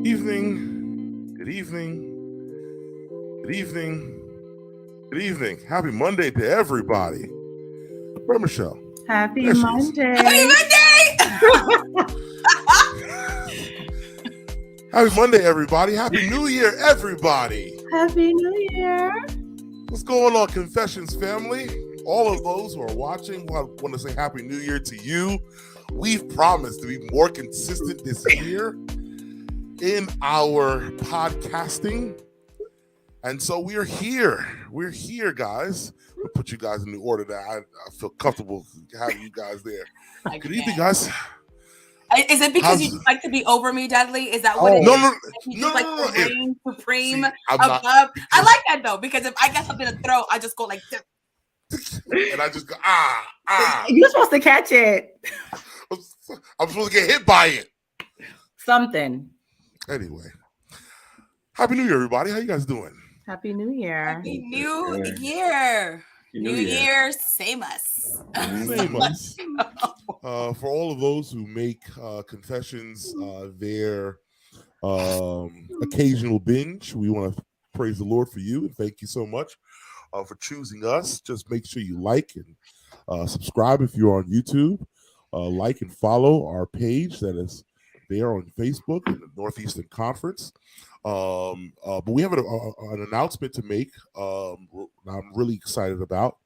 Evening, good evening, good evening, good evening. Happy Monday to everybody. Where Michelle? Happy Monday. Happy Monday! Happy Monday, everybody. Happy New Year, everybody. Happy New Year. What's going on, Confessions family? All of those who are watching, I want to say Happy New Year to you. We've promised to be more consistent this year in our podcasting. And so we are here. We're here, guys. We'll put you guys in the order that I feel comfortable having you guys there. Good evening, guys. Is it because you just like to be over me, Duddley? Is that what it is? No. To reign supreme See, above? I like that, though, because if I get something to throw, I just go like this. And I just go, You're supposed to catch it. I'm supposed to get hit by it. Something. Anyway. Happy New Year, everybody. How you guys doing? Happy New Year. Happy New Year. New Year, same us. Same us. For all of those who make confessions their occasional binge, we want to praise the Lord for you and thank you so much for choosing us. Just make sure you like and subscribe if you're on YouTube. Like and follow our page that is there on Facebook in the Northeastern Conference. But we have an announcement to make. I'm really excited about.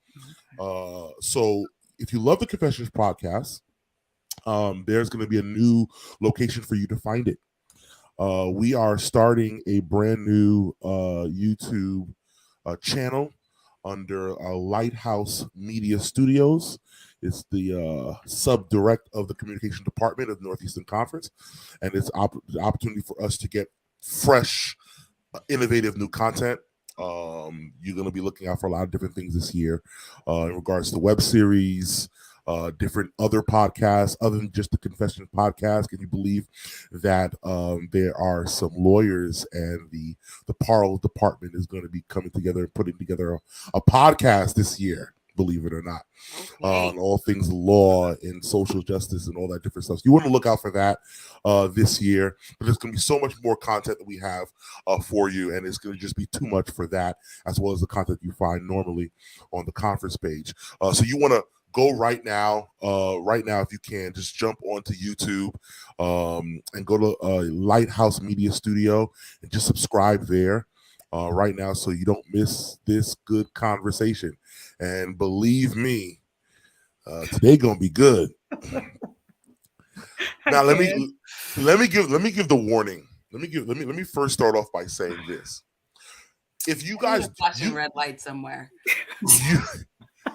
So if you love the Confessions podcast, there's going to be a new location for you to find it. We are starting a brand new YouTube channel under Lighthouse Media Studios. It's the sub-direct of the communication department of the Northeastern Conference, and it's the opportunity for us to get fresh, innovative new content. You're going to be looking out for a lot of different things this year in regards to web series, different other podcasts, other than just the Confessions podcast. Can you believe that there are some lawyers and the Parole department is going to be coming together and putting together a podcast this year? Believe it or not, on all things law and social justice and all that different stuff. So you want to look out for that this year. But there's going to be so much more content that we have for you, and it's going to just be too much for that, as well as the content you find normally on the conference page. So you want to go right now, if you can, just jump onto YouTube and go to Lighthouse Media Studio and just subscribe there. Right now, so you don't miss this good conversation. And believe me, today gonna be good. Now let me give the warning. Let me first start off by saying this. If you guys watching red light somewhere,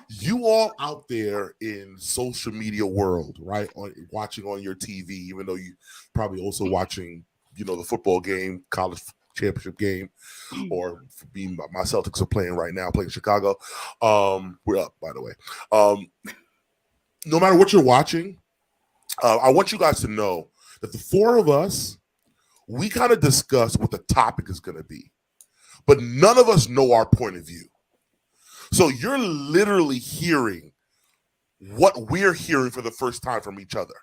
you all out there in social media world, right? Watching on your TV, even though you probably also watching, the football game, college championship game, or for being my Celtics are playing right now, playing Chicago. We're up, by the way. No matter what you're watching, I want you guys to know that the four of us, we kind of discuss what the topic is going to be, but none of us know our point of view. So you're literally hearing what we're hearing for the first time from each other.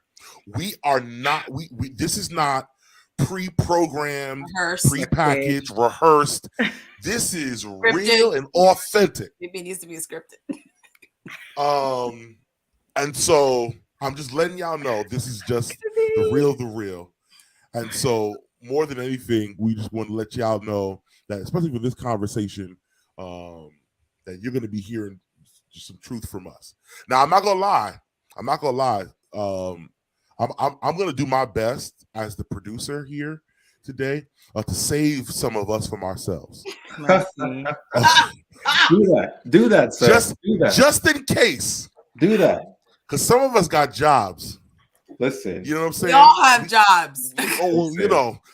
We are not, this is not pre-programmed, pre-packaged, rehearsed. This is real and authentic. Maybe it needs to be scripted. And so I'm just letting y'all know this is just the real. And so more than anything, we just want to let y'all know that, especially for this conversation, that you're going to be hearing just some truth from us. Now, I'm not gonna lie. I'm going to do my best as the producer here today to save some of us from ourselves. Do that, sir. Just in case. Do that. Because some of us got jobs. Listen. You know what I'm saying? We all have jobs.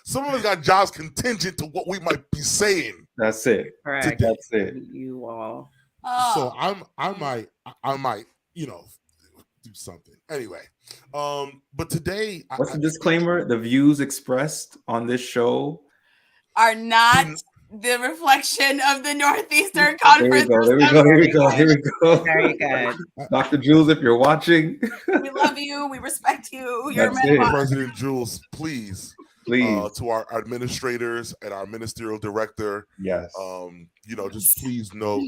Some of us got jobs contingent to what we might be saying. That's it. Correct. That's it. You all. So I might, do something. Anyway, but today, what's the disclaimer? The views expressed on this show are not the reflection of the Northeastern Conference. Here we go. Very good. Dr. Jules, if you're watching. We love you. We respect you. You're President Jules, please Please. To our administrators and our ministerial director. Yes. Just please note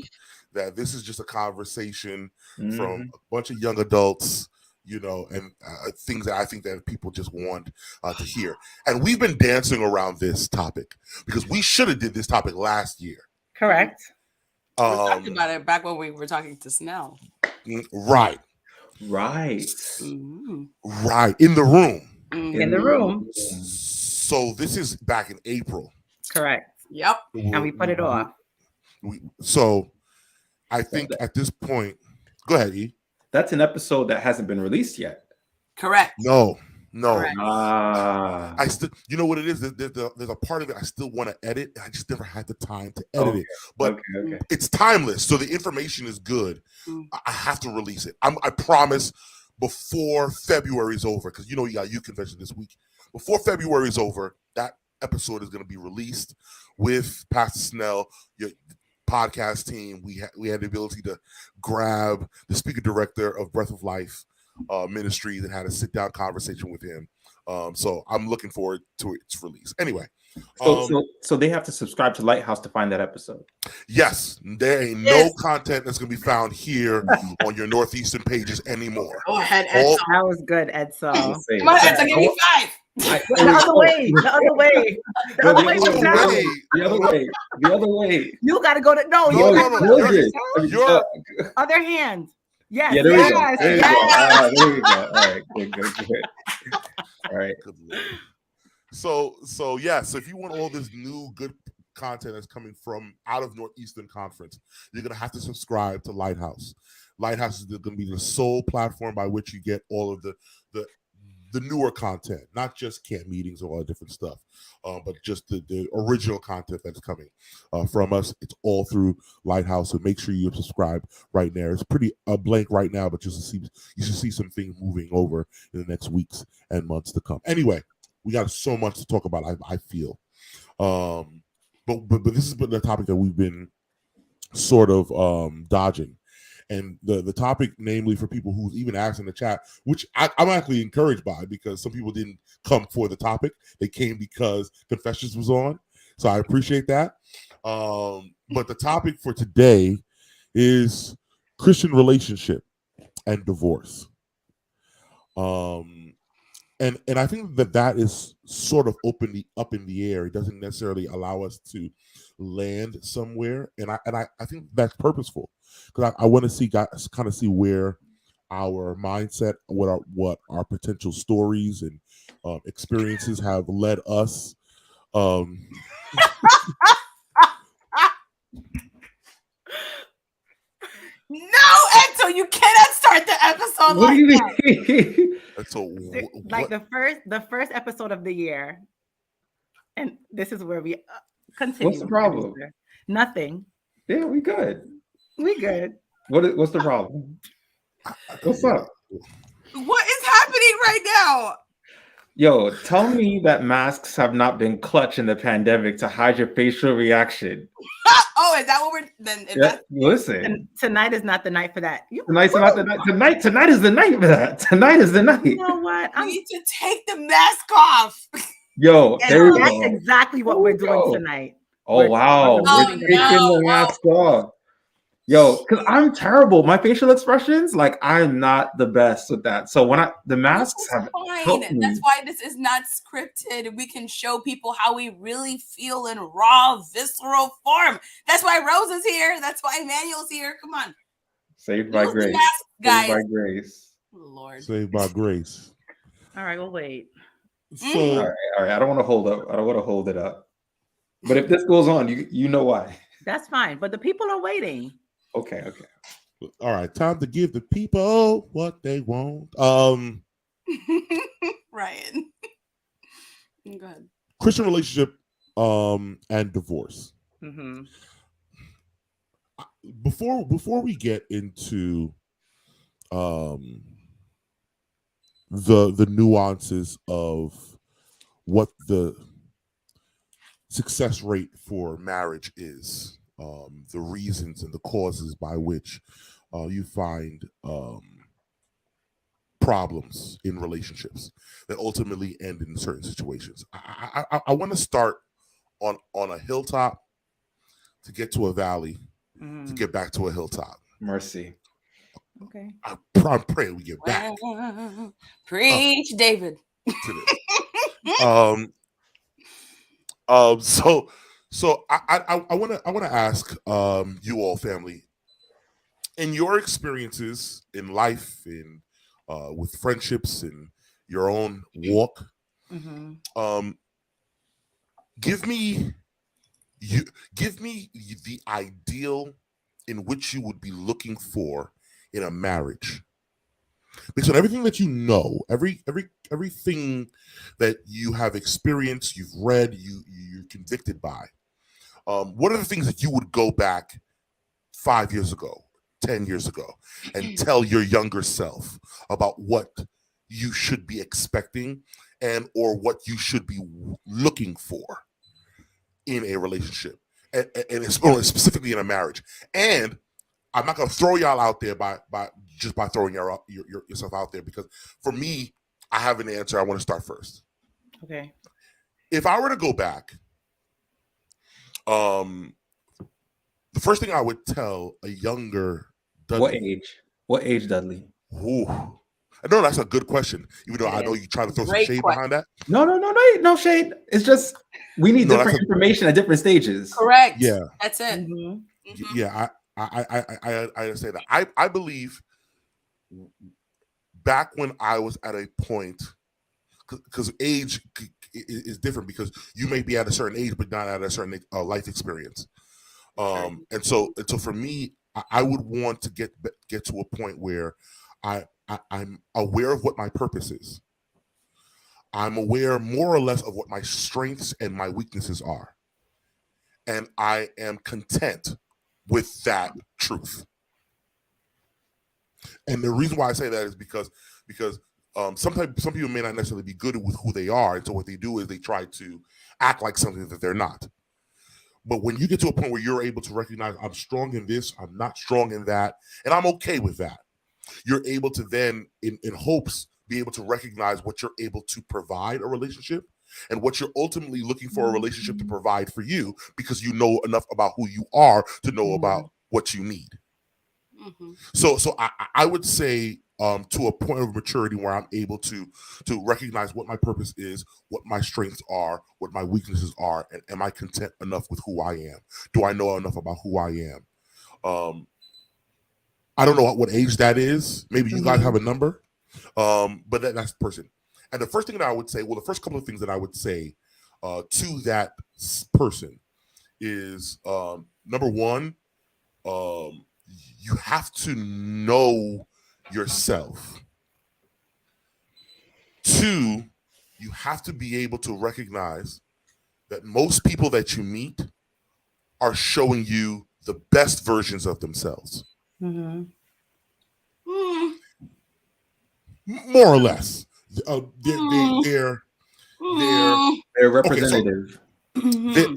that this is just a conversation Mhm. from a bunch of young adults, and things that I think that people just want to hear. And we've been dancing around this topic because we should have did this topic last year. Correct. We talked about it back when we were talking to Snell. Right. Mm-hmm. Right. In the room. Mm-hmm. In the room. So this is back in April. Correct. Yep. And we put it off. So I think at this point, go ahead, E. That's an episode that hasn't been released yet. Correct. No. Correct. I still, you know what it is? There's a part of it I still want to edit. I just never had the time to edit it. But it's timeless, so the information is good. I have to release it. I promise before February is over, because you got youth convention this week. Before February is over, that episode is going to be released with Pastor Snell, your podcast team. We had the ability to grab the speaker director of Breath of Life Ministries and had a sit down conversation with him. So I'm looking forward to its release. Anyway, so they have to subscribe to Lighthouse to find that episode. Yes, there ain't no content that's gonna be found here on your Northeastern pages anymore. Go ahead, Edsel. That was good, Edsel. Come on, Edsel, give me 5. The other way. The other way. You got to go to your other hand. Yes. Yeah, there we go. Yes. There we go. All right. Good. All right. So if you want all this new good content that's coming from out of Northeastern Conference, you're gonna have to subscribe to Lighthouse. Lighthouse is going to be the sole platform by which you get all of the newer content, not just camp meetings or all different stuff, but just the original content that's coming from us. It's all through Lighthouse, so make sure you subscribe right there. It's pretty blank right now, but you should see some things moving over in the next weeks and months to come. Anyway, we got so much to talk about, I feel. But this has been the topic that we've been sort of dodging. And the topic, namely, for people who's even asked in the chat, which I'm actually encouraged by, because some people didn't come for the topic. They came because Confessions was on. So I appreciate that. But the topic for today is Christian relationship and divorce. And I think that is sort of up in the air. It doesn't necessarily allow us to land somewhere. And I think that's purposeful, because I want to see guys kind of see where our mindset, what our potential stories and experiences have led us. No, Edsel, you cannot start the episode What like do you that. mean? So Like the first episode of the year, and this is where we continue. What's the problem? Nothing. Yeah, we good. We good. What's the problem? What's up? What is happening right now? Yo, tell me that masks have not been clutch in the pandemic to hide your facial reaction. Oh, is that what we're then? Listen, And tonight is not the night for that. tonight's not the night. Tonight is the night for that. Tonight is the night. You know what? We need to take the mask off. Yo, there we That's go. exactly what we're doing tonight. Oh wow, Oh, we're taking the mask off. Yo, because I'm terrible. My facial expressions, like I'm not the best with that. So when the masks have helped me. That's why this is not scripted. We can show people how we really feel in raw, visceral form. That's why Rose is here. That's why Emmanuel's here. Come on. Saved by grace. Mask, guys. Saved by grace. Lord. saved by grace. All right, we'll wait. So All right. I don't want to hold up. I don't want to hold it up. But if this goes on, you know why. That's fine. But the people are waiting. Okay. all right, time to give the people what they want. Ryan. Go ahead. Christian relationship and divorce. Mm-hmm. Before we get into the nuances of what the success rate for marriage is, the reasons and the causes by which you find problems in relationships that ultimately end in certain situations. I want to start on a hilltop to get to a valley to get back to a hilltop. Mercy. Okay. I'm praying we get back Well, preach, David. to this. So I want to ask you all, family, in your experiences in life, in with friendships, and your own walk, give me the ideal in which you would be looking for in a marriage, based on everything that you know, everything that you have experienced, you've read, you're convicted by. What are the things that you would go back 5 years ago, 10 years ago, and tell your younger self about what you should be expecting and or what you should be looking for in a relationship, and specifically in a marriage? And I'm not going to throw y'all out there by throwing yourself out there, because for me, I have an answer. I want to start first. Okay. If I were to go back, the first thing I would tell a younger Duddley. What age? What age, Duddley? Ooh, I know that's a good question. Even though I know you try to throw some shade behind that. No shade. It's just we need different information at different stages. Correct. Yeah, that's it. Yeah, I understand that. I believe back when I was at a point, because age is different, because you may be at a certain age but not at a certain life experience. And so for me, I would want to get to a point where I'm aware of what my purpose is. I'm aware more or less of what my strengths and my weaknesses are, and I am content with that truth. And the reason why I say that is because sometimes some people may not necessarily be good with who they are, and so what they do is they try to act like something that they're not. But when you get to a point where you're able to recognize, I'm strong in this, I'm not strong in that, and I'm okay with that, you're able to then, in hopes, be able to recognize what you're able to provide a relationship and what you're ultimately looking for a relationship to provide for you, because you know enough about who you are to know about what you need. So I would say to a point of maturity where I'm able to recognize what my purpose is, what my strengths are, what my weaknesses are, and am I content enough with who I am? Do I know enough about who I am? I don't know what age that is. Maybe you guys have a number, but that's the person. And the first thing that I would say, the first couple of things that I would say to that person is, number one, you have to know yourself. Two, you have to be able to recognize that most people that you meet are showing you the best versions of themselves. More or less. They're representative.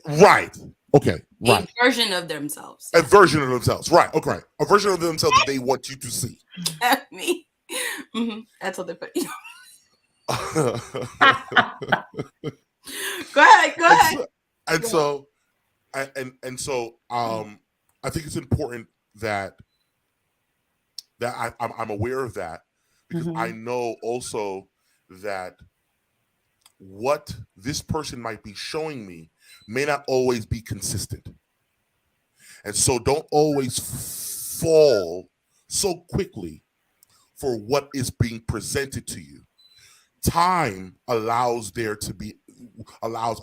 Right. Okay. Right. A version of themselves. A version of themselves. Right. Okay. A version of themselves that they want you to see. Me. That's what they put. Go ahead. And so I think it's important that I'm aware of that, because I know also that what this person might be showing me may not always be consistent. And so don't always fall so quickly for what is being presented to you. Time allows a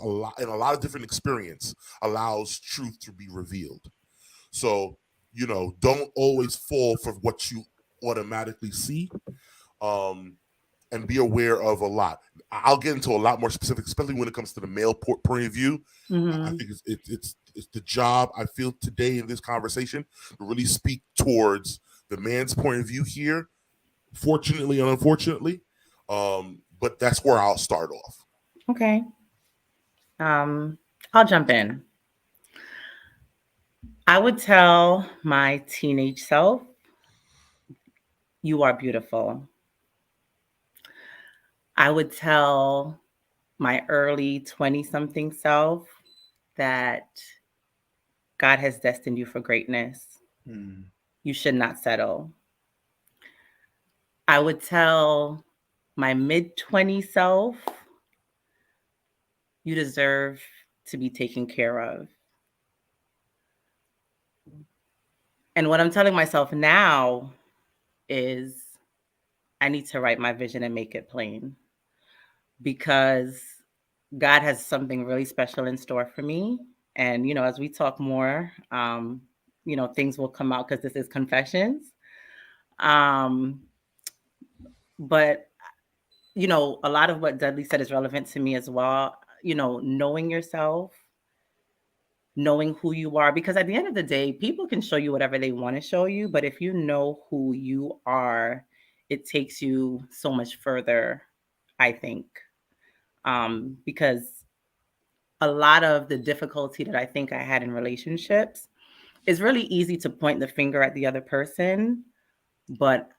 lot, in a lot of different experience, allows truth to be revealed. So, don't always fall for what you automatically see. And be aware of a lot. I'll get into a lot more specific, especially when it comes to the male point of view. I think it's the job, I feel, today in this conversation to really speak towards the man's point of view here, fortunately and unfortunately. But that's where I'll start off. Okay. I'll jump in. I would tell my teenage self, you are beautiful. I would tell my early 20-something self that God has destined you for greatness. Mm. You should not settle. I would tell my mid-20 self, you deserve to be taken care of. And what I'm telling myself now is I need to write my vision and make it plain, because God has something really special in store for me. And, as we talk more, things will come out because this is confessions. Um, but, a lot of what Duddley said is relevant to me as well. Knowing yourself, knowing who you are, because at the end of the day, people can show you whatever they want to show you. But if you know who you are, it takes you so much further, I think. Because a lot of the difficulty that I think I had in relationships is really easy to point the finger at the other person, but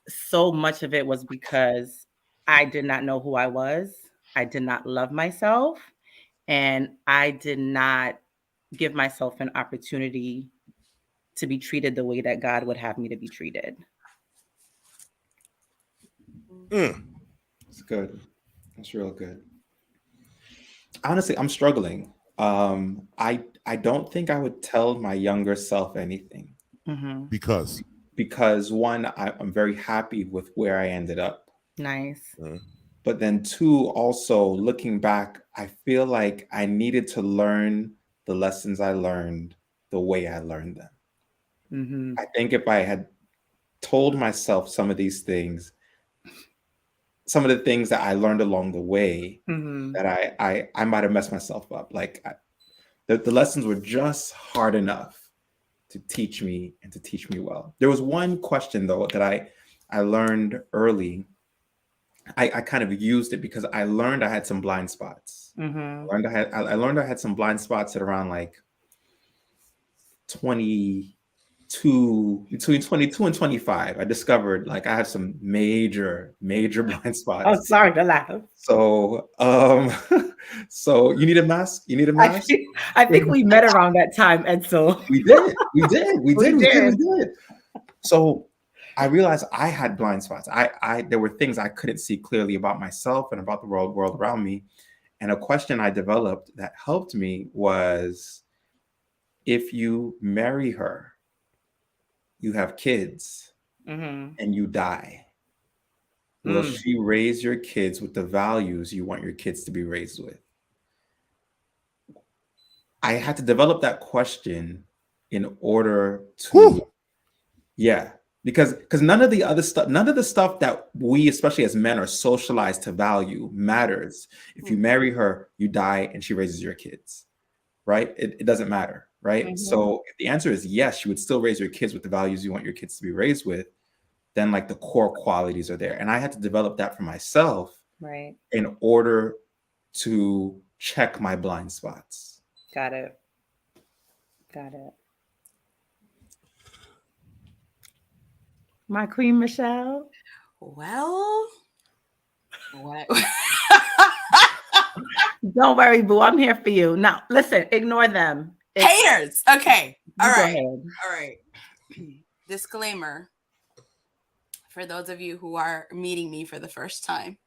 so much of it was because I did not know who I was. I did not love myself, and I did not give myself an opportunity to be treated the way that God would have me to be treated. It's good. That's real good. Honestly, I'm struggling. I don't think I would tell my younger self anything Mm-hmm. because one, I'm very happy with where I ended up. Nice. But then two, also looking back, I feel like I needed to learn the lessons I learned the way I learned them. Mm-hmm. I think if I had told myself some of these things, some of the things that I learned along the way, Mm-hmm. that I might have messed myself up. Like the lessons were just hard enough to teach me and to teach me well. There was one question though that I learned early. I kind of used it because I learned I had some blind spots. Mm-hmm. I learned I had some blind spots at around like between 22 and 25. I discovered like I have some major blind spots. Oh, sorry to laugh. So so you need a mask? You need a I mask? think we met around that time, Edsel. We did. So I realized I had blind spots. There were things I couldn't see clearly about myself and about the world around me. And a question I developed that helped me was, if you marry her, you have kids, Mm-hmm. and you die, will she raise your kids with the values you want your kids to be raised with? I had to develop that question in order to, yeah, because none of the stuff that we, especially as men, are socialized to value matters. If you marry her, you die, and she raises your kids, right? It doesn't matter, right? Mm-hmm. So if the answer is yes, you would still raise your kids with the values you want your kids to be raised with, then like the core qualities are there. And I had to develop that for myself, Right. in order to check my blind spots. Got it. My Queen Michelle. Well, what? Don't worry, boo. I'm here for you. Now, listen, ignore them. Haters. Okay. All Go right. ahead. All right. Disclaimer for those of you who are meeting me for the first time.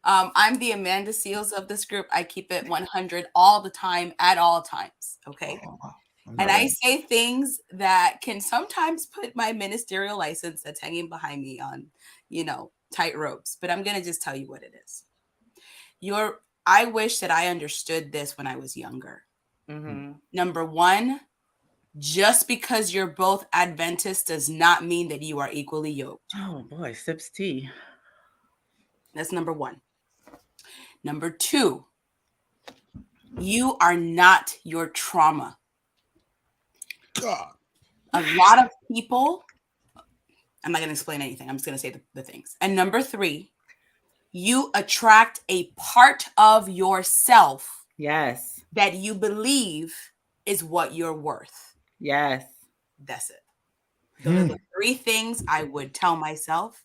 I'm the Amanda Seals of this group. I keep it 100 all the time, at all times. Okay. And I say things that can sometimes put my ministerial license that's hanging behind me on, tight ropes. But I'm going to just tell you what it is. I wish that I understood this when I was younger. Mm-hmm. Number one, just because you're both Adventists does not mean that you are equally yoked. Oh boy, sips tea. That's number one. Number two, you are not your trauma. God. A lot of people, I'm not going to explain anything. I'm just going to say the things. And number three, you attract a part of yourself. Yes. That you believe is what you're worth. Yes. That's it. Those are the three things I would tell myself.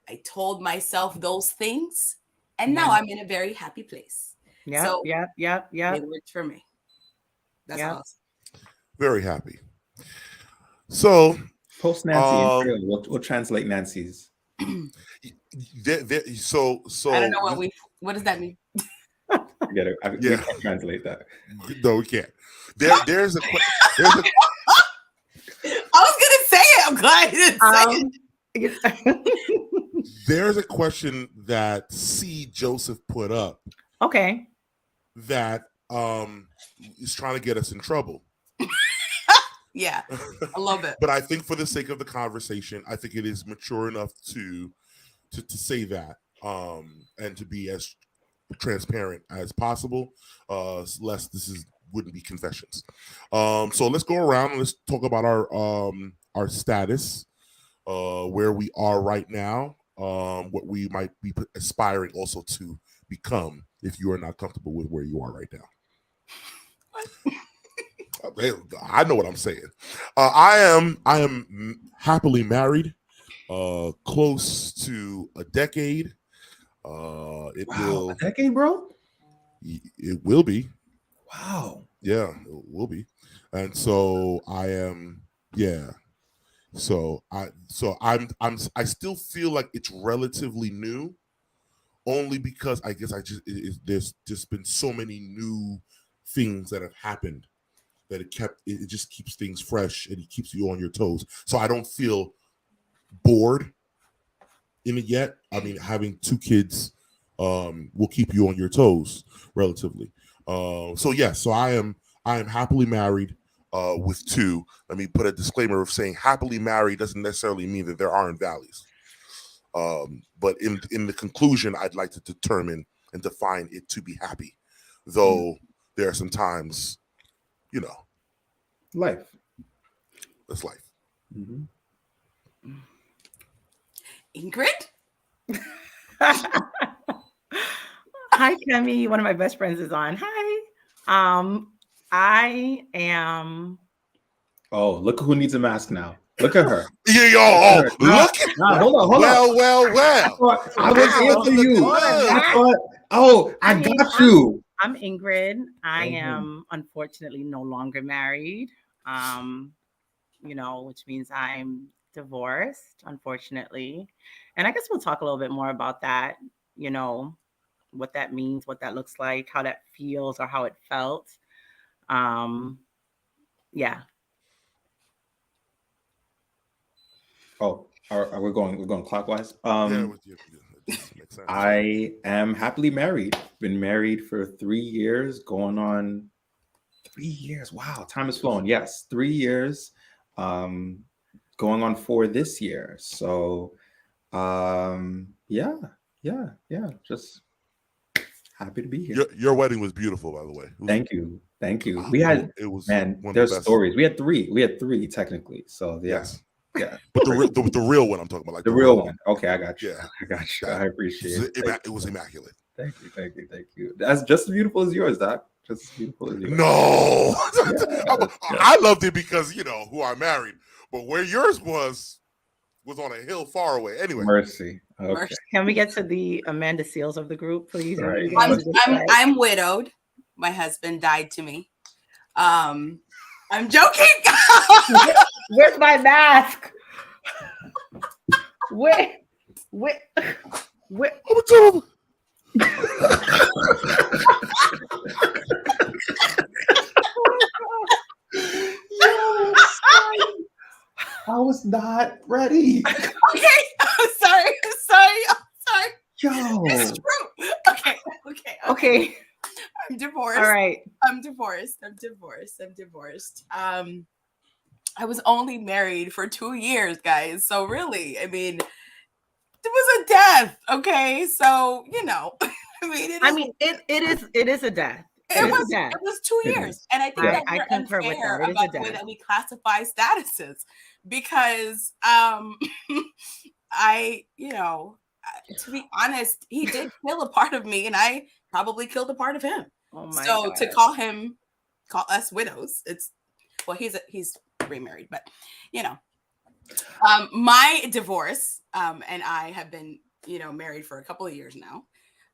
I told myself those things, And now Yeah. I'm in a very happy place. Yep, So yep. it worked for me. That's Yep. all. Very happy. So, Post Nancy in Creole. We'll translate Nancy's. so I don't know what does that mean? Forget it. We Yeah. can't translate that. No, we can't. There's a I was gonna say it. I'm glad you didn't say it. there's a question that C. Joseph put up Okay. that is trying to get us in trouble. Yeah, I love it. But I think for the sake of the conversation, I think it is mature enough to say that and to be as transparent as possible, lest wouldn't be confessions. So let's go around and let's talk about our status, where we are right now, what we might be aspiring also to become if you are not comfortable with where you are right now. I know what I'm saying. I am happily married, close to a decade. A decade, bro? It will be. Wow. Yeah, it will be. And so I am, yeah. So I still feel like it's relatively new, only because I guess there's just been so many new things that have happened that it just keeps things fresh and it keeps you on your toes. So I don't feel bored in it yet. I mean, having 2 kids will keep you on your toes relatively. So yes, so I am happily married with 2. Let me put a disclaimer of saying happily married doesn't necessarily mean that there aren't valleys. But in the conclusion, I'd like to determine and define it to be happy, though there are some times, Life. that's life. Mm-hmm. Ingrid? Hi, Kemi. One of my best friends is on. Hi. I am. Oh, look who needs a mask now. Look at her. Yeah, look at hold on. Well. I was answering you. I got you. I'm Ingrid. I am unfortunately no longer married. Which means I'm divorced, unfortunately. And I guess we'll talk a little bit more about that, what that means, what that looks like, how that feels or how it felt. Yeah. Oh, are we going clockwise? Makes sense. I am happily married. Been married for 3 years, going on 3 years. Wow, time is flowing. Yes, 3 years. Going on 4 this year. So yeah. Just happy to be here. Your wedding was beautiful, by the way. Thank you. We had there's stories. We had three technically. So yeah. Yes. Yeah. But the real one I'm talking about, like the real one. Okay, I got you. Yeah. I got you. I appreciate it. It was immaculate. Thank you. That's just as beautiful as yours, Doc. Just as beautiful as yours. No. I loved it because, who I married. But where yours was on a hill far away. Anyway. Mercy. Okay. Can we get to the Amanda Seals of the group, please? Right. I'm widowed. My husband died to me. I'm joking. Where's my mask? Where? I was not ready. Okay, I'm sorry. Yo. It's true. Okay. I'm divorced. All right. I'm divorced. I was only married for 2 years, guys. So really, I mean, it was a death. Okay, so it is a death. It was 2 years, and I think that we're concur with unfair that. about the way that we classify statuses, because to be honest, he did kill a part of me, and I probably killed a part of him. Oh my so God. To call us widows, he's remarried, but my divorce, and I have been married for a couple of years now.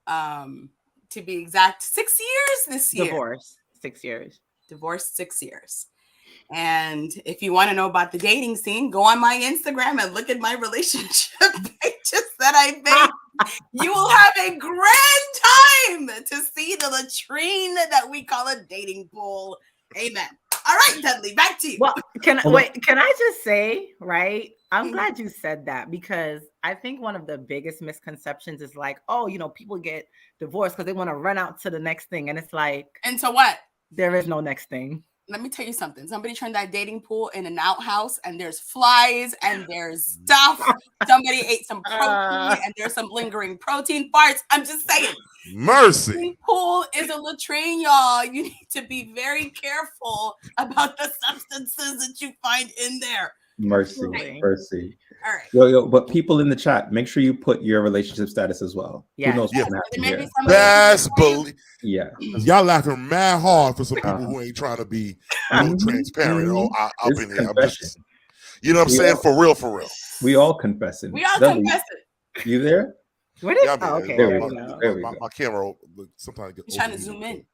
To be exact, 6 years this year. Divorce, 6 years. Divorced 6 years. And if you want to know about the dating scene, go on my Instagram and look at my relationship pages that I made. You will have a grand time to see the latrine that we call a dating pool. Amen. All right, Duddley, back to you. Well, can I just say, right? I'm glad you said that, because I think one of the biggest misconceptions is like, oh, people get divorced because they want to run out to the next thing. And it's like, and so what? There is no next thing. Let me tell you something. Somebody turned that dating pool in an outhouse, and there's flies and there's stuff. Somebody ate some protein and there's some lingering protein farts. I'm just saying. Mercy. The dating pool is a latrine, y'all. You need to be very careful about the substances that you find in there. Mercy. All right. Yo, but people in the chat, make sure you put your relationship status as well. Yeah. Who knows what's happening here? That's believe. Yeah. Y'all laughing mad hard for some people who ain't trying to be transparent or up in here. I'm just, you know what I'm saying? For real. We all confessing. We all confessing. You there? What is? Yeah, okay. There we go. There we go. My camera sometimes gets trying to zoom in.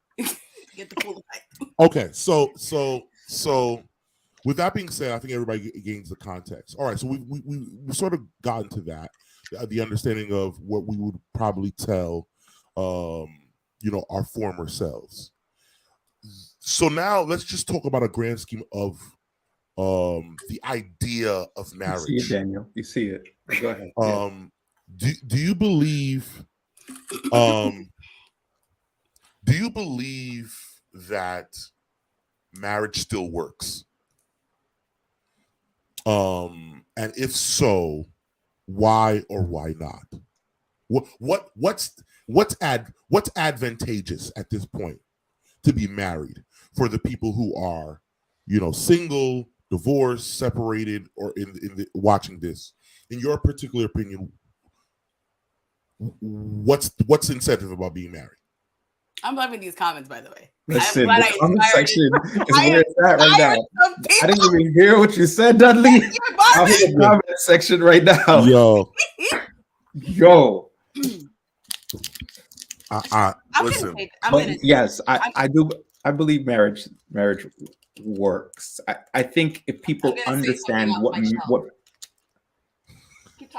Get the pool effect. Okay, so with that being said, I think everybody gains the context. All right, so we sort of got into that, the understanding of what we would probably tell, our former selves. So now let's just talk about a grand scheme of the idea of marriage. You see it, Daniel. You see it. Go ahead. Do you believe? Do you believe that marriage still works? And if so, why or why not? What's advantageous at this point to be married for the people who are, single, divorced, separated, or watching this? In your particular opinion, what's incentive about being married? I'm loving these comments, by the way. Listen, the comment section is where it's at right now. I didn't even hear what you said, Duddley. I'm in the comment section right now. Yo. Listen. Yes, I do. I believe marriage works. I think if people understand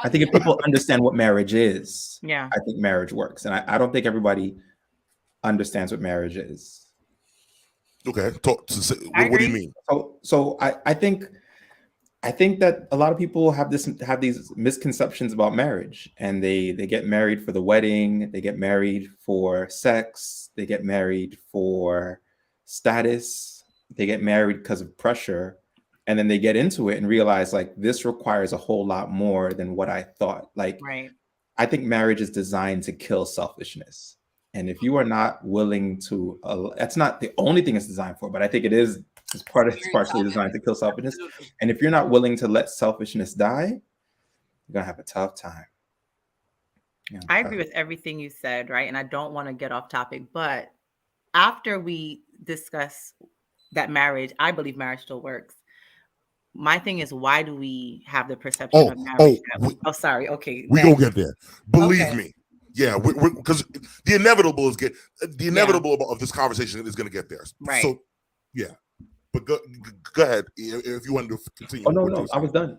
I think if people understand what marriage is, I think marriage works. And I don't think everybody understands what marriage is. Okay. What do you mean? So I think that a lot of people have these misconceptions about marriage, and they get married for the wedding, they get married for sex, they get married for status, they get married because of pressure, and then they get into it and realize like this requires a whole lot more than what I thought. Like, I think marriage is designed to kill selfishness. And if you are not willing to, that's not the only thing it's designed for, but I think it's partially designed to kill selfishness. And if you're not willing to let selfishness die, you're gonna have a tough time. I agree with everything you said, right? And I don't want to get off topic, but after we discuss that marriage, I believe marriage still works. My thing is, why do we have the perception of marriage? Sorry. Okay. We gonna get there. Believe me. Yeah, because the inevitable of this conversation is going to get there. Right. So, yeah. But go ahead if you want to continue. Oh no, I was done.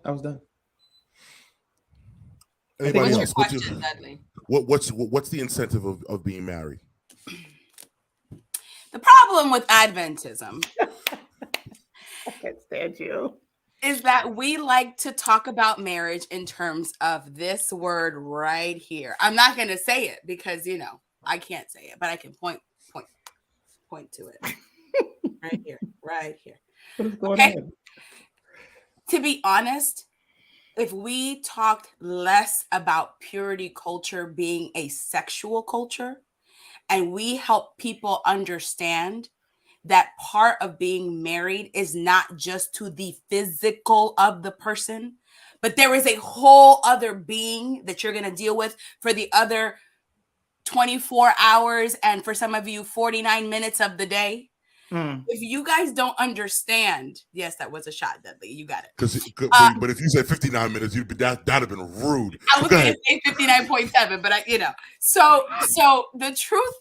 Anybody else? What's your question, Duddley? What's the incentive of being married? The problem with Adventism, I can't stand you, is that we like to talk about marriage in terms of this word right here. I'm not going to say it because, I can't say it, but I can point to it. Right here. What is going on? To be honest, if we talked less about purity culture being a sexual culture, and we help people understand that part of being married is not just to the physical of the person, but there is a whole other being that you're going to deal with for the other 24 hours and for some of you 49 minutes of the day. Mm. If you guys don't understand, yes, that was a shot, Dudley. You got it. But if you said 59 minutes, that'd have been rude. I was going to say 59.7, but So the truth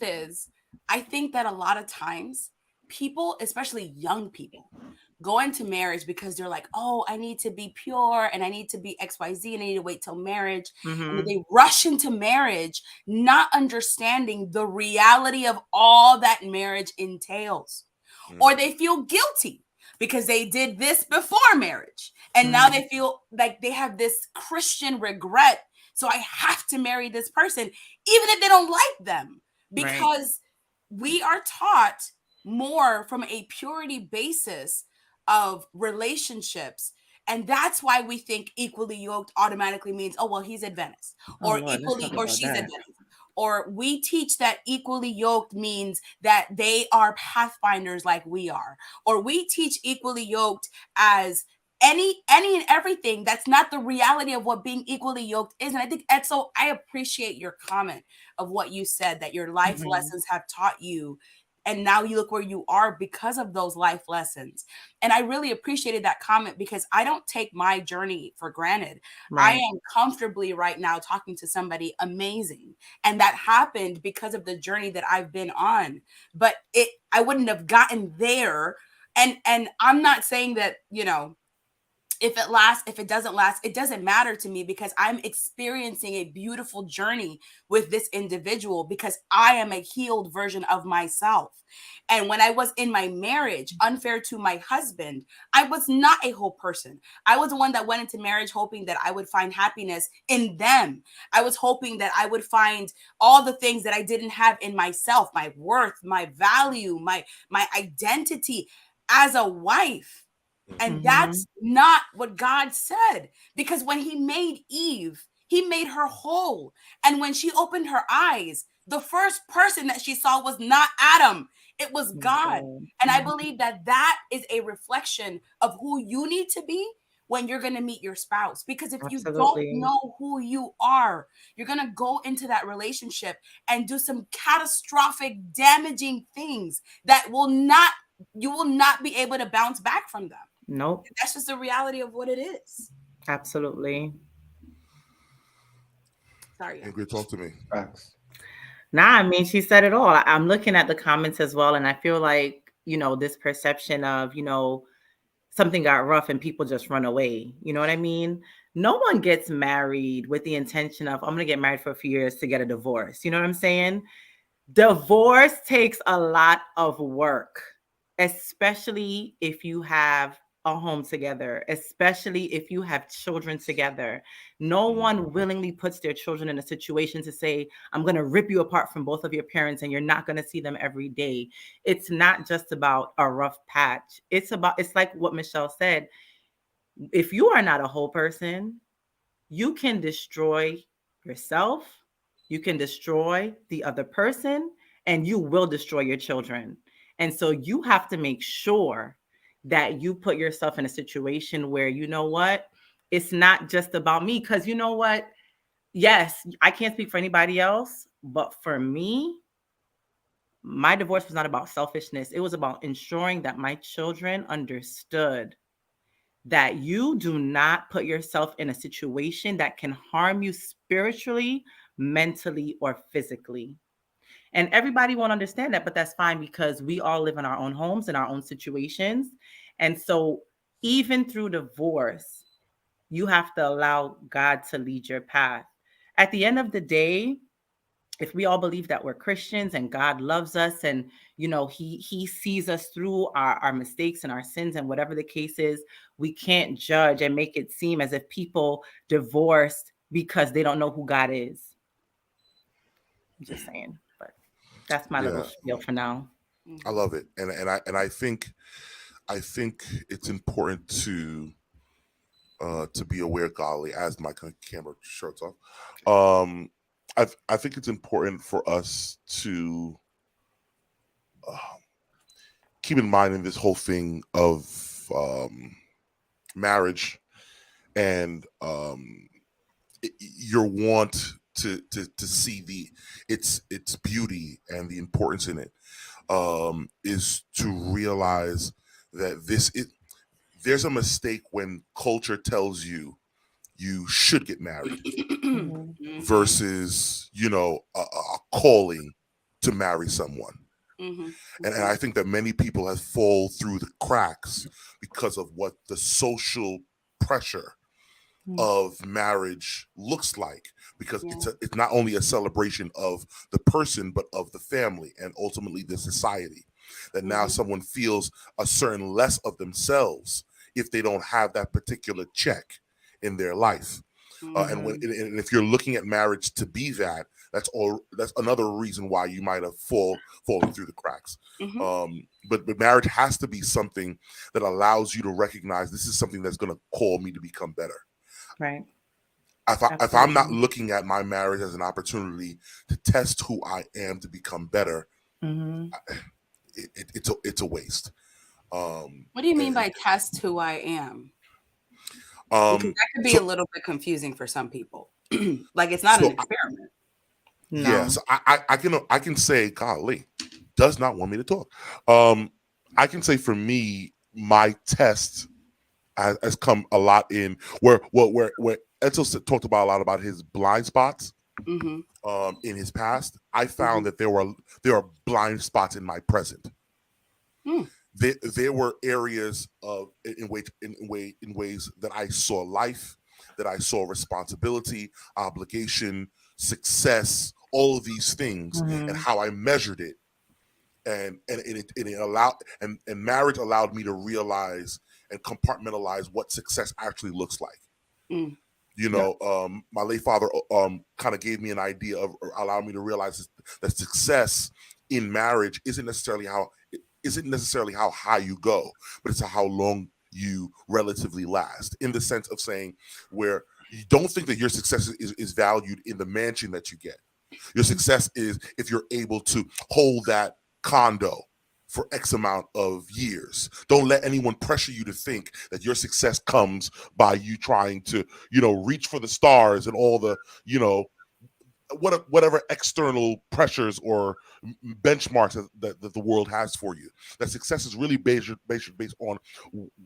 is, I think that a lot of times people, especially young people, go into marriage because they're like, oh, I need to be pure and I need to be XYZ and I need to wait till marriage. Mm-hmm. And they rush into marriage, not understanding the reality of all that marriage entails. Or they feel guilty because they did this before marriage. And now they feel like they have this Christian regret. So I have to marry this person, even if they don't like them, because we are taught more from a purity basis of relationships. And that's why we think equally yoked automatically means, oh, well, he's Adventist, or equally, or she's Adventist. Or we teach that equally yoked means that they are pathfinders like we are. Or we teach equally yoked as any and everything. That's not the reality of what being equally yoked is. And I think, Edsel, I appreciate your comment of what you said, that your life lessons have taught you. And now you look where you are because of those life lessons. And I really appreciated that comment because I don't take my journey for granted. I am comfortably right now talking to somebody amazing. And that happened because of the journey that I've been on. But I wouldn't have gotten there. And I'm not saying that, if it lasts, if it doesn't last, it doesn't matter to me because I'm experiencing a beautiful journey with this individual because I am a healed version of myself. And when I was in my marriage, unfair to my husband, I was not a whole person. I was the one that went into marriage hoping that I would find happiness in them. I was hoping that I would find all the things that I didn't have in myself, my worth, my value, my identity as a wife. And that's not what God said, because when he made Eve, he made her whole. And when she opened her eyes, the first person that she saw was not Adam. It was God. And I believe that that is a reflection of who you need to be when you're going to meet your spouse. Because if you don't know who you are, you're going to go into that relationship and do some catastrophic, damaging things that you will not be able to bounce back from them. Nope. That's just the reality of what it is. Absolutely. Sorry. Ingrid, talk to me. Facts. Nah, I mean, she said it all. I'm looking at the comments as well, and I feel like, this perception of, something got rough and people just run away. You know what I mean? No one gets married with the intention of, I'm going to get married for a few years to get a divorce. You know what I'm saying? Divorce takes a lot of work, especially if you have a home together, especially if you have children together. No one willingly puts their children in a situation to say, I'm going to rip you apart from both of your parents and you're not going to see them every day. It's not just about a rough patch. It's like what Michelle said. If you are not a whole person, you can destroy yourself, you can destroy the other person, and you will destroy your children. And so you have to make sure that you put yourself in a situation where, it's not just about me. Because you know what? Yes, I can't speak for anybody else, but for me, my divorce was not about selfishness. It was about ensuring that my children understood that you do not put yourself in a situation that can harm you spiritually, mentally, or physically. And everybody won't understand that, but that's fine because we all live in our own homes and our own situations. And so even through divorce, you have to allow God to lead your path. At the end of the day, if we all believe that we're Christians and God loves us and, he sees us through our mistakes and our sins and whatever the case is, we can't judge and make it seem as if people divorced because they don't know who God is. I'm just saying, but that's my little spiel for now. I love it. And I think it's important to be aware, golly, as my camera shuts off. I think it's important for us to keep in mind in this whole thing of marriage and your want to see its beauty and the importance in it. is to realize that there's a mistake when culture tells you you should get married versus, a calling to marry someone. And I think that many people have fall through the cracks because of what the social pressure of marriage looks like, because it's not only a celebration of the person but of the family and ultimately the society, that now someone feels a certain less of themselves if they don't have that particular check in their life. And if you're looking at marriage to be that, that's another reason why you might have fallen through the cracks. But marriage has to be something that allows you to recognize this is something that's going to call me to become better. Right. If I'm not looking at my marriage as an opportunity to test who I am to become better, it's a waste. What do you mean by test who I am? Because that could be a little bit confusing for some people. Like it's not an experiment. No. Yeah, so I can say, golly, does not want me to talk. I can say for me, my test has come a lot in where Edsel talked about a lot about his blind spots in his past. I found that there are blind spots in my present. There were areas in ways that I saw life, that I saw responsibility, obligation, success, all of these things, and how I measured it, and it allowed and marriage allowed me to realize and compartmentalize what success actually looks like. My late father kind of gave me an idea of, or allowed me to realize that success in marriage isn't necessarily how high you go, but it's how long you relatively last, in the sense of saying where you don't think that your success is valued in the mansion that you get. Your success is if you're able to hold that condo for X amount of years. Don't let anyone pressure you to think that your success comes by you trying to, reach for the stars and all the, whatever external pressures or benchmarks that the world has for you. That success is really based on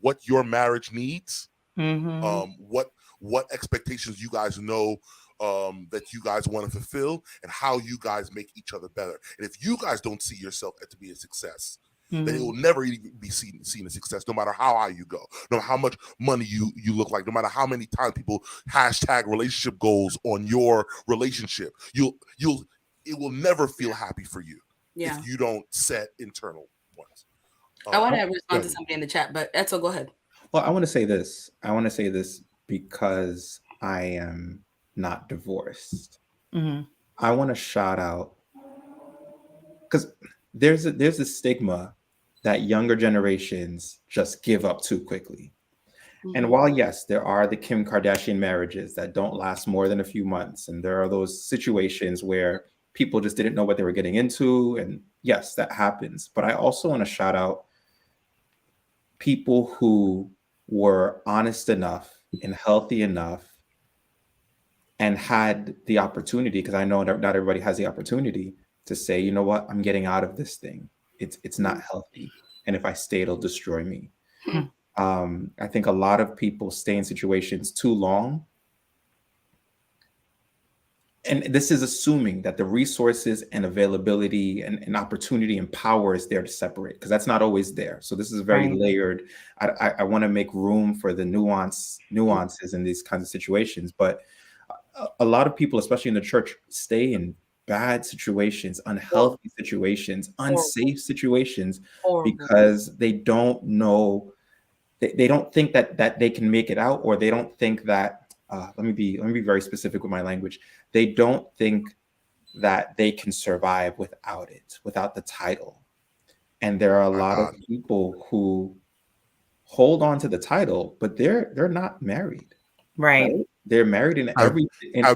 what your marriage needs, what expectations you guys know that you guys want to fulfill, and how you guys make each other better. And if you guys don't see yourself to be a success, then it will never even be seen as success, no matter how high you go, no matter how much money you look like, no matter how many times people hashtag relationship goals on your relationship. It will never feel happy for you if you don't set internal ones. I want to respond to somebody in the chat, but Edsel, go ahead. Well, I want to say this. Because I am not divorced. I want to shout out, because there's a stigma that younger generations just give up too quickly. And while yes, there are the Kim Kardashian marriages that don't last more than a few months, and there are those situations where people just didn't know what they were getting into, and yes, that happens. But I also want to shout out people who were honest enough and healthy enough and had the opportunity, because I know not everybody has the opportunity to say, you know what, I'm getting out of this thing. It's not healthy. And if I stay, it'll destroy me. I think a lot of people stay in situations too long. And this is assuming that the resources and availability and opportunity and power is there to separate, because that's not always there. So this is very layered. I want to make room for the nuances in these kinds of situations. But a lot of people, especially in the church, stay in bad situations, unhealthy situations, unsafe situations, because they don't know, they don't think that they can make it out, or they don't think that, let me be very specific with my language. They don't think that they can survive without the title. And there are a lot of people who hold on to the title, but they're not married. Right? They're married in I've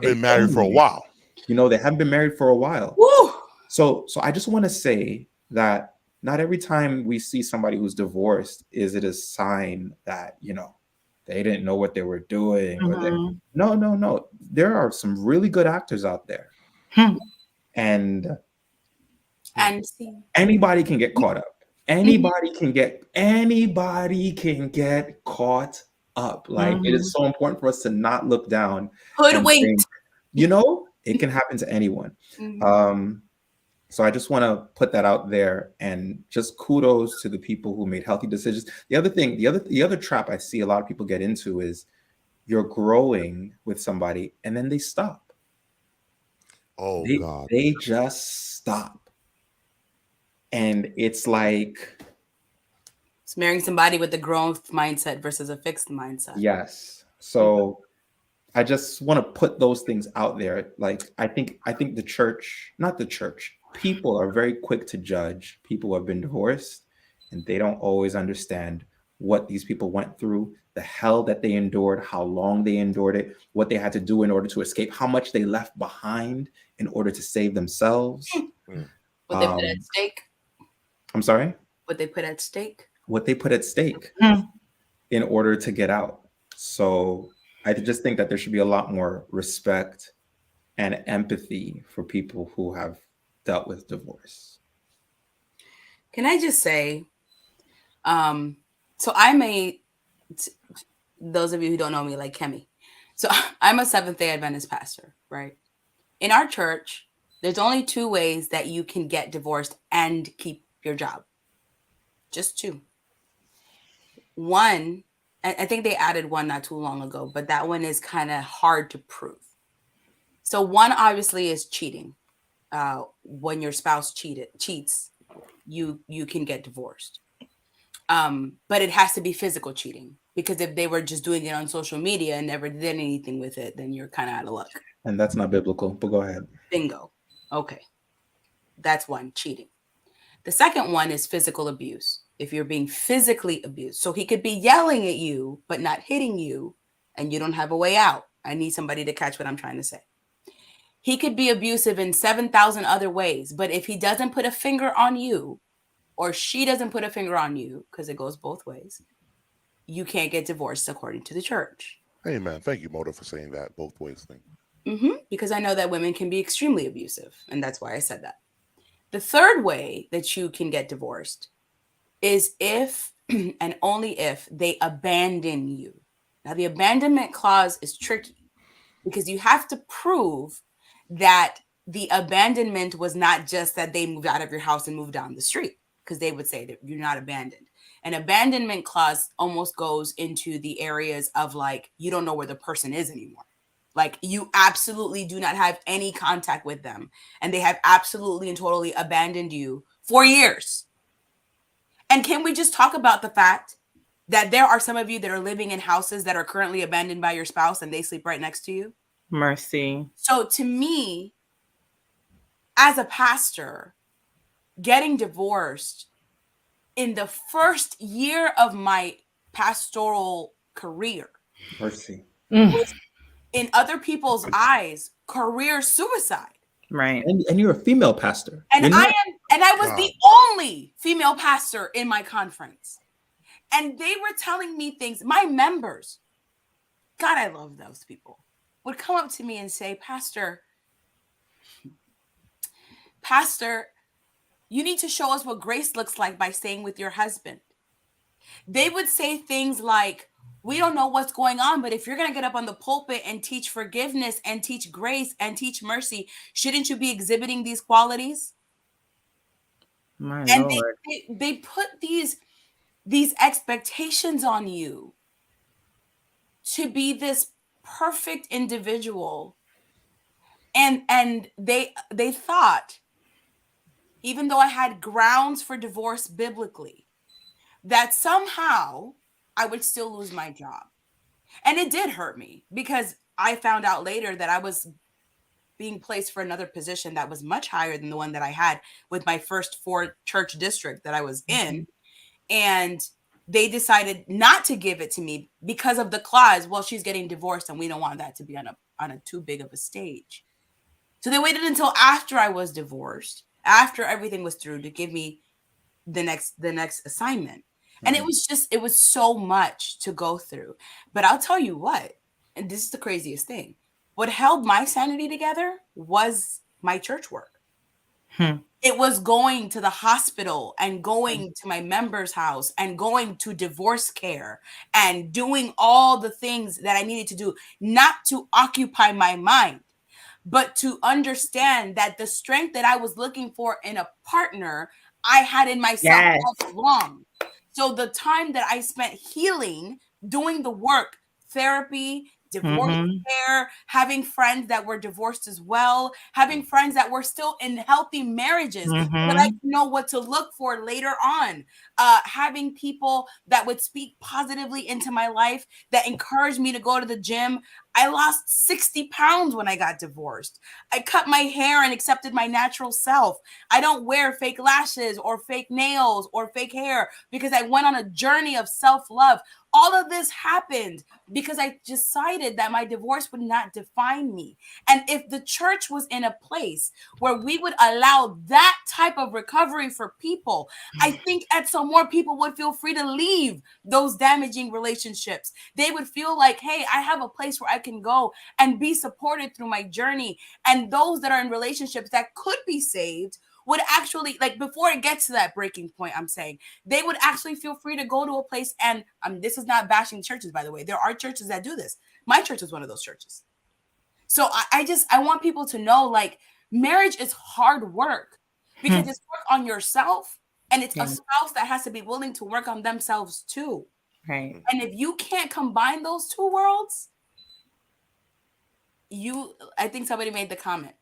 been married for a while. They haven't been married for a while. Woo! So I just want to say that not every time we see somebody who's divorced is it a sign that, they didn't know what they were doing. No. There are some really good actors out there. And And see, Anybody can get caught up. Anybody can get caught up. Like it is so important for us to not look down and think, hoodwinked. it can happen to anyone. Mhm. So I just want to put that out there, and just kudos to the people who made healthy decisions. The other thing, the other trap I see a lot of people get into is you're growing with somebody and then they stop. Oh God. They just stop. And it's like, It's marrying somebody with a growth mindset versus a fixed mindset. yes. So I just want to put those things out there. Like I think the church, not the church, people are very quick to judge people who have been divorced, and they don't always understand what these people went through, the hell that they endured, how long they endured it, what they had to do in order to escape, how much they left behind in order to save themselves. What they put at stake. I'm sorry? What they put at stake. What they put at stake in order to get out. So I just think that there should be a lot more respect and empathy for people who have dealt with divorce. Can I just say, so those of you who don't know me, like Kemi. So I'm a Seventh-day Adventist pastor, right? In our church, there's only 2 ways that you can get divorced and keep your job. Just 2. One, I think they added one not too long ago, but that one is kind of hard to prove. So one obviously is cheating. When your spouse cheats, you can get divorced. But it has to be physical cheating, because if they were just doing it on social media and never did anything with it, then you're kind of out of luck. And that's not biblical, but go ahead. Bingo. Okay. That's one, cheating. The second one is physical abuse. If you're being physically abused. So he could be yelling at you, but not hitting you, and you don't have a way out. I need somebody to catch what I'm trying to say. He could be abusive in 7,000 other ways, but if he doesn't put a finger on you, or she doesn't put a finger on you, because it goes both ways, you can't get divorced according to the church. Amen. Thank you, Mota, for saying that both ways thing. Because I know that women can be extremely abusive, and that's why I said that. The third way that you can get divorced is if and only if they abandon you. Now, the abandonment clause is tricky, because you have to prove that the abandonment was not just that they moved out of your house and moved down the street, because they would say that you're not abandoned. An abandonment clause almost goes into the areas of like, you don't know where the person is anymore. Like you absolutely do not have any contact with them, and they have absolutely and totally abandoned you for years. And can we just talk about the fact that there are some of you that are living in houses that are currently abandoned by your spouse, and they sleep right next to you? Mercy. So to me, as a pastor, getting divorced in the first year of my pastoral career Mercy. was, in other people's eyes, career suicide. Right. And you're a female pastor. And I was God. the only female pastor in my conference. And they were telling me things. My members, God, I love those people, would come up to me and say, Pastor, you need to show us what grace looks like by staying with your husband. They would say things like, we don't know what's going on, but if you're going to get up on the pulpit and teach forgiveness and teach grace and teach mercy, shouldn't you be exhibiting these qualities? My And Lord. they put these expectations on you to be this perfect individual. And they thought, even though I had grounds for divorce biblically, that somehow I would still lose my job. And it did hurt me, because I found out later that I was being placed for another position that was much higher than the one that I had with my first 4 church district that I was in. And they decided not to give it to me because of the clause, well, she's getting divorced and we don't want that to be on a too big of a stage. So they waited until after I was divorced, after everything was through, to give me the next assignment. And it was so much to go through. But I'll tell you what, and this is the craziest thing, what held my sanity together was my church work. It was going to the hospital and going to my member's house and going to divorce care and doing all the things that I needed to do, not to occupy my mind, but to understand that the strength that I was looking for in a partner, I had in myself all along. So the time that I spent healing, doing the work, therapy, divorce care, having friends that were divorced as well, having friends that were still in healthy marriages that I know what to look for later on, having people that would speak positively into my life, that encouraged me to go to the gym. I lost 60 pounds when I got divorced. I cut my hair and accepted my natural self. I don't wear fake lashes or fake nails or fake hair because I went on a journey of self-love. All of this happened because I decided that my divorce would not define me. And if the church was in a place where we would allow that type of recovery for people, I think Edsel, more people would feel free to leave those damaging relationships. They would feel like, hey, I have a place where I can go and be supported through my journey. And those that are in relationships that could be saved would actually, like, before it gets to that breaking point, I'm saying, they would actually feel free to go to a place. And this is not bashing churches, by the way. There are churches that do this. My church is one of those churches. So I want people to know, like, marriage is hard work because it's work on yourself, and it's a spouse that has to be willing to work on themselves too. Right. And if you can't combine those two worlds, I think somebody made the comment,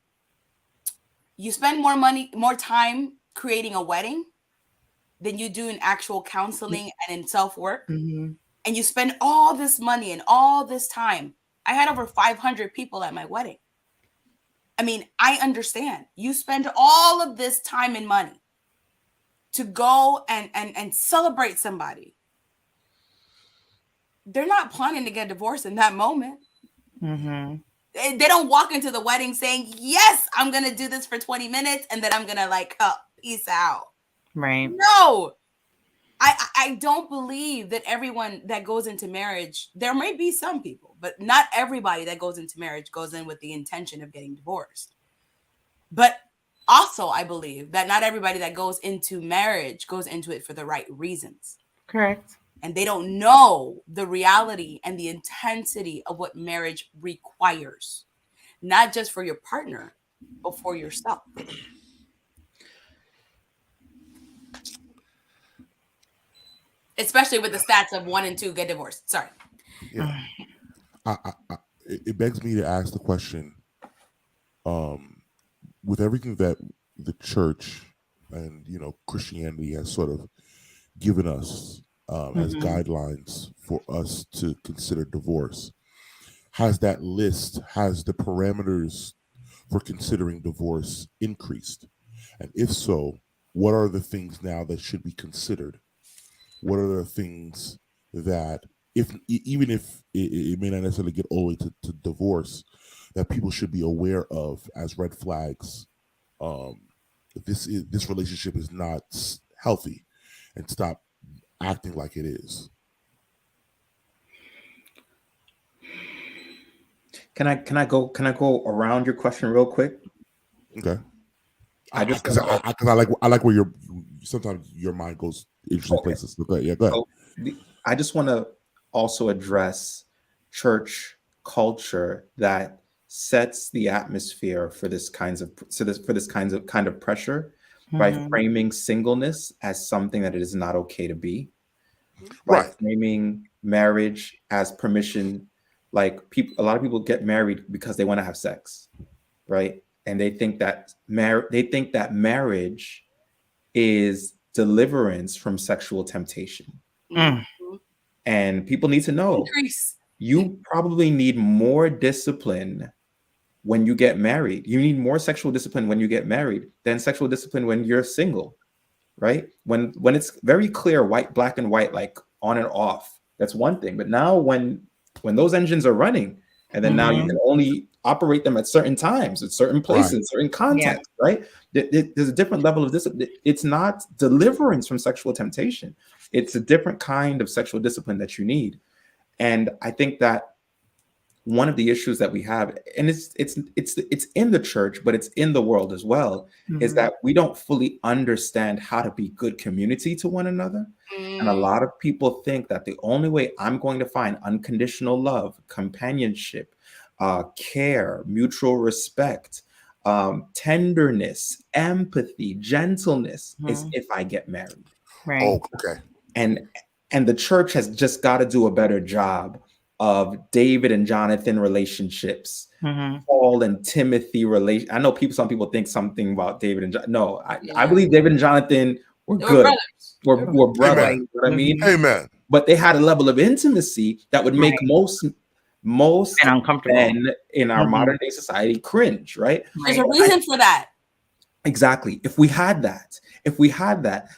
you spend more money, more time creating a wedding than you do in actual counseling and in self-work. And you spend all this money and all this time. I had over 500 people at my wedding. I mean, I understand. You spend all of this time and money to go and celebrate somebody. They're not planning to get divorced in that moment. They don't walk into the wedding saying, yes, I'm going to do this for 20 minutes and then I'm going to peace out. Right. No, I don't believe that everyone that goes into marriage, there may be some people, but not everybody that goes into marriage goes in with the intention of getting divorced. But also, I believe that not everybody that goes into marriage goes into it for the right reasons. Correct. And they don't know the reality and the intensity of what marriage requires, not just for your partner, but for yourself. Especially with the stats of 1 and 2 get divorced. Sorry. Yeah. It begs me to ask the question, with everything that the church and, Christianity has sort of given us as guidelines for us to consider divorce, has the parameters for considering divorce increased? And if so, what are the things now that should be considered? What are the things that, even if it may not necessarily get all the way to divorce, that people should be aware of as red flags? This relationship is not healthy, and stop acting like it is. Can I go around your question real quick? Okay. I like where sometimes your mind goes interesting places. So go ahead. So I just want to also address church culture that sets the atmosphere for this kind of pressure by framing singleness as something that it is not okay to be, by framing marriage as permission. Like, a lot of people get married because they want to have sex, right? And they think that marriage is deliverance from sexual temptation. And people need to know, you probably need more discipline when you get married. You need more sexual discipline when you get married than sexual discipline when you're single, right? When it's very clear, black and white, like on and off, that's one thing. But now when those engines are running, and then now you can only operate them at certain times, at certain places, certain contexts, right? There's a different level of discipline. It's not deliverance from sexual temptation. It's a different kind of sexual discipline that you need. And I think that one of the issues that we have, and it's in the church, but it's in the world as well, is that we don't fully understand how to be good community to one another. And a lot of people think that the only way I'm going to find unconditional love, companionship, care, mutual respect, tenderness, empathy, gentleness is if I get married. Right. Oh, okay. And the church has just got to do a better job of David and Jonathan relationships, Paul and Timothy relation. I know some people think something about David and no, I believe David and Jonathan were good. We're brothers. Amen. You know what I mean? Amen. But they had a level of intimacy that would make most and uncomfortable men in our modern day society cringe, right? There's a reason for that. Exactly. If we had that,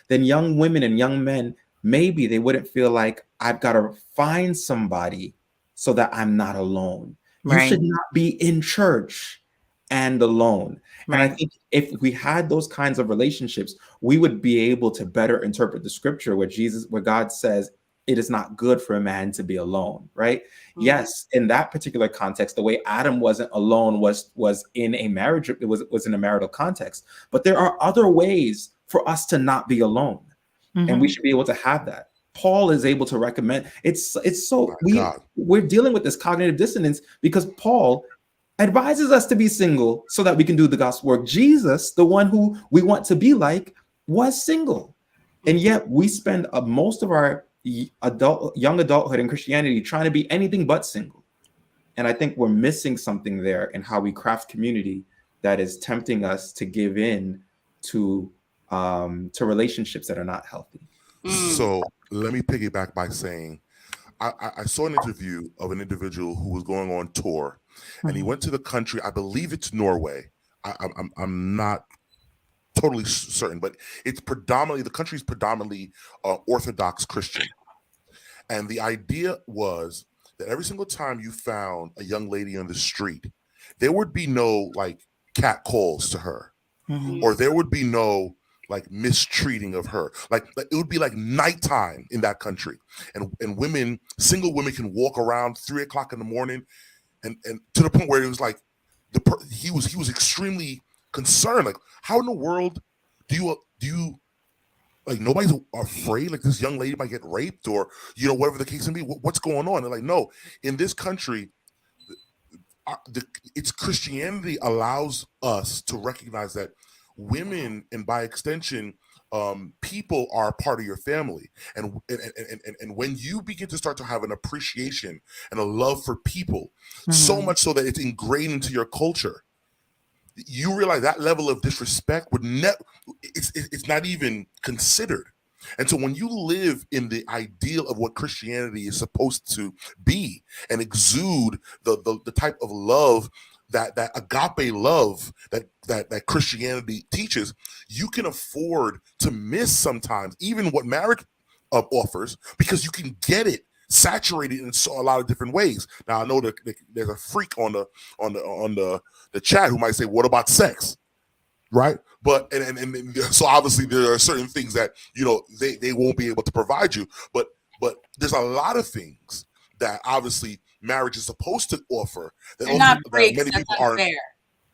then young women and young men, maybe they wouldn't feel like I've got to find somebody so that I'm not alone. You should not be in church and alone. And I think if we had those kinds of relationships, we would be able to better interpret the scripture where God says it is not good for a man to be alone, right? Yes, in that particular context, the way Adam wasn't alone was in a marriage, it was in a marital context. But there are other ways for us to not be alone. And we should be able to have that. Paul is able to recommend we're dealing with this cognitive dissonance because Paul advises us to be single so that we can do the gospel work. Jesus, the one who we want to be like, was single. And yet we spend most of our young adulthood in Christianity trying to be anything but single. And I think we're missing something there in how we craft community that is tempting us to give in to relationships that are not healthy. So let me piggyback by saying I saw an interview of an individual who was going on tour, and he went to the country, I believe it's Norway. I'm not totally certain, but it's the country's predominantly Orthodox Christian. And the idea was that every single time you found a young lady on the street, there would be no like cat calls to her, or there would be no like mistreating of her. Like it would be like nighttime in that country, and single women can walk around 3 o'clock in the morning, and to the point where it was like he was extremely concerned. Like, how in the world do you like, nobody's afraid like this young lady might get raped, or whatever the case may be? What's going on? They're like, no, in this country, it's Christianity allows us to recognize that women, and by extension, people, are part of your family, and when you begin to start to have an appreciation and a love for people, so much so that it's ingrained into your culture, you realize that level of disrespect it's not even considered. And so when you live in the ideal of what Christianity is supposed to be and exude the type of love, that agape love that Christianity teaches, you can afford to miss sometimes even what marriage offers, because you can get it saturated in a lot of different ways. Now I know that there's a freak on the chat who might say, "What about sex?" Right? But and so obviously there are certain things that they won't be able to provide you, but there's a lot of things that obviously marriage is supposed to offer that many people aren't.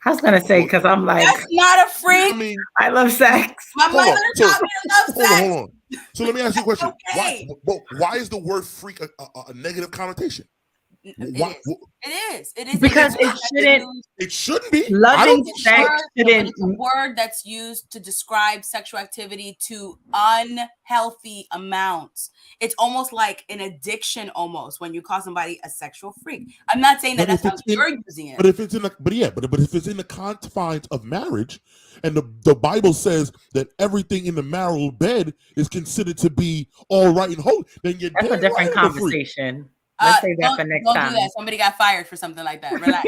I was gonna say, because I'm like, that's not a freak. I mean, I love sex. My mother taught me to love sex. Hold on. So let me ask you a question. Okay. Why is the word freak a negative connotation? It is. Because it shouldn't be. Loving sex shouldn't. It's a word that's used to describe sexual activity to unhealthy amounts. It's almost like an addiction, almost, when you call somebody a sexual freak. I'm not saying that's how you're using it. But if it's in the confines of marriage, and the Bible says that everything in the marital bed is considered to be all right and holy, then that's a different conversation. Let's say that for next time. Don't do that. Somebody got fired for something like that. Relax.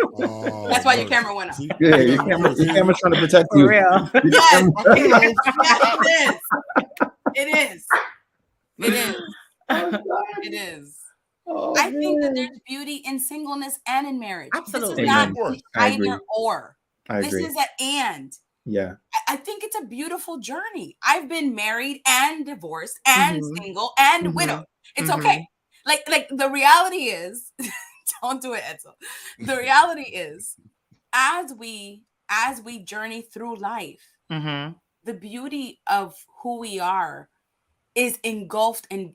That's why your camera went up. Yeah, your camera's trying to protect you. For real. Yes, it is. It is. Oh, I think that there's beauty in singleness and in marriage. Absolutely. This is not either or. This is an and. Yeah. I think it's a beautiful journey. I've been married and divorced and single and widowed. It's okay. Like the reality is, Don't do it, Edsel. The reality is, as we journey through life, Mm-hmm. the beauty of who we are is engulfed in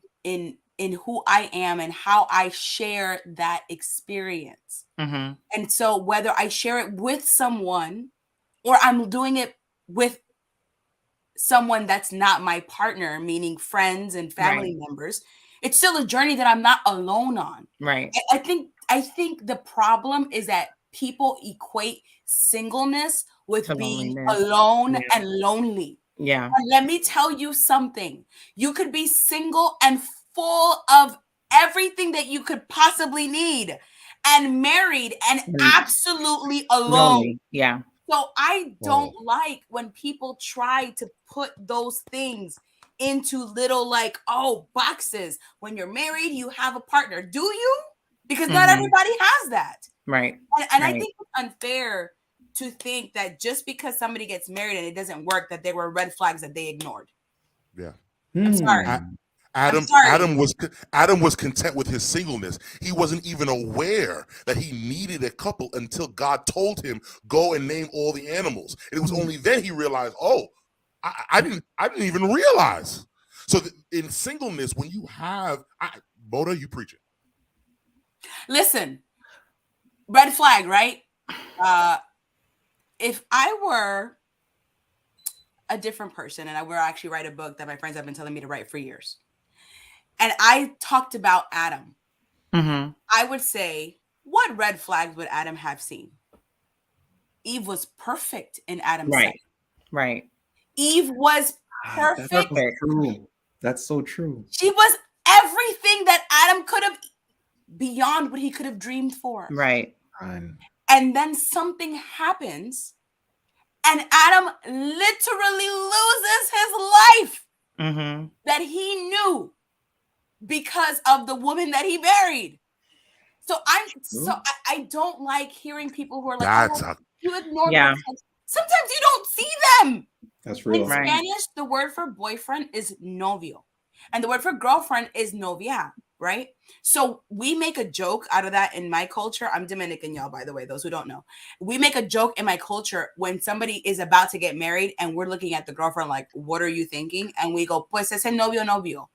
who I am and how I share that experience. Mm-hmm. And so whether I share it with someone or I'm doing it with someone that's not my partner, meaning friends and family members, it's still a journey that I'm not alone on. Right. I think the problem is that people equate singleness with To being loneliness. alone Yeah. and lonely. Yeah. And let me tell you something. You could be single and full of everything that you could possibly need and married and absolutely alone. Lonely. Yeah. So I don't like when people try to put those things into little boxes. When you're married, you have a partner. Do you? Because not everybody has that. Right. And I think it's unfair to think that just because somebody gets married and it doesn't work, that there were red flags that they ignored. Yeah. I'm sorry. Adam was content with his singleness. He wasn't even aware that he needed a couple until God told him, go and name all the animals. And it was only then he realized, I didn't even realize. So in singleness, when you have Mota, you preach it. Listen, red flag, right? If I were a different person and I were to actually write a book that my friends have been telling me to write for years, and I talked about Adam, I would say, what red flags would Adam have seen? Eve was perfect in Adam's sight. Right. Eve was perfect. That's so true. She was everything that Adam could have, beyond what he could have dreamed for. Right. And then something happens and Adam literally loses his life that he knew because of the woman that he married. So I don't like hearing people who are like, you ignore them. Sometimes you don't see them. That's real. In Spanish, the word for boyfriend is novio. And the word for girlfriend is novia, right? So we make a joke out of that in my culture. I'm Dominican, y'all, by the way, those who don't know. We make a joke in my culture when somebody is about to get married and we're looking at the girlfriend like, what are you thinking? And we go, pues ese novio, novio.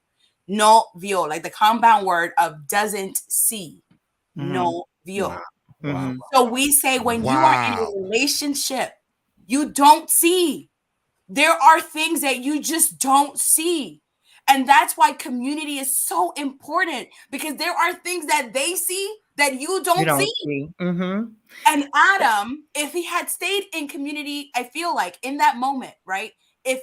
Novio, like the compound word of doesn't see. Novio. Wow. So we say when you are in a relationship, you don't see. There are things that you just don't see. And that's why community is so important, because there are things that they see that you don't see. And Adam, if he had stayed in community, I feel like in that moment, right? If,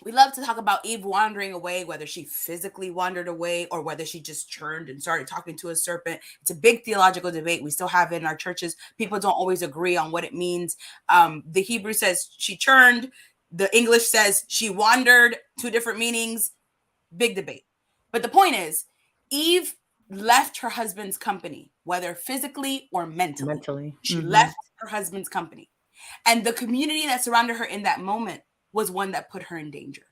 we love to talk about Eve wandering away, whether she physically wandered away or whether she just churned and started talking to a serpent. It's a big theological debate. We still have it in our churches. People don't always agree on what it means. The Hebrew says she churned. The English says she wandered. Two different meanings. Big debate. But the point is, Eve left her husband's company, whether physically or mentally. She left her husband's company. And the community that surrounded her in that moment was one that put her in danger.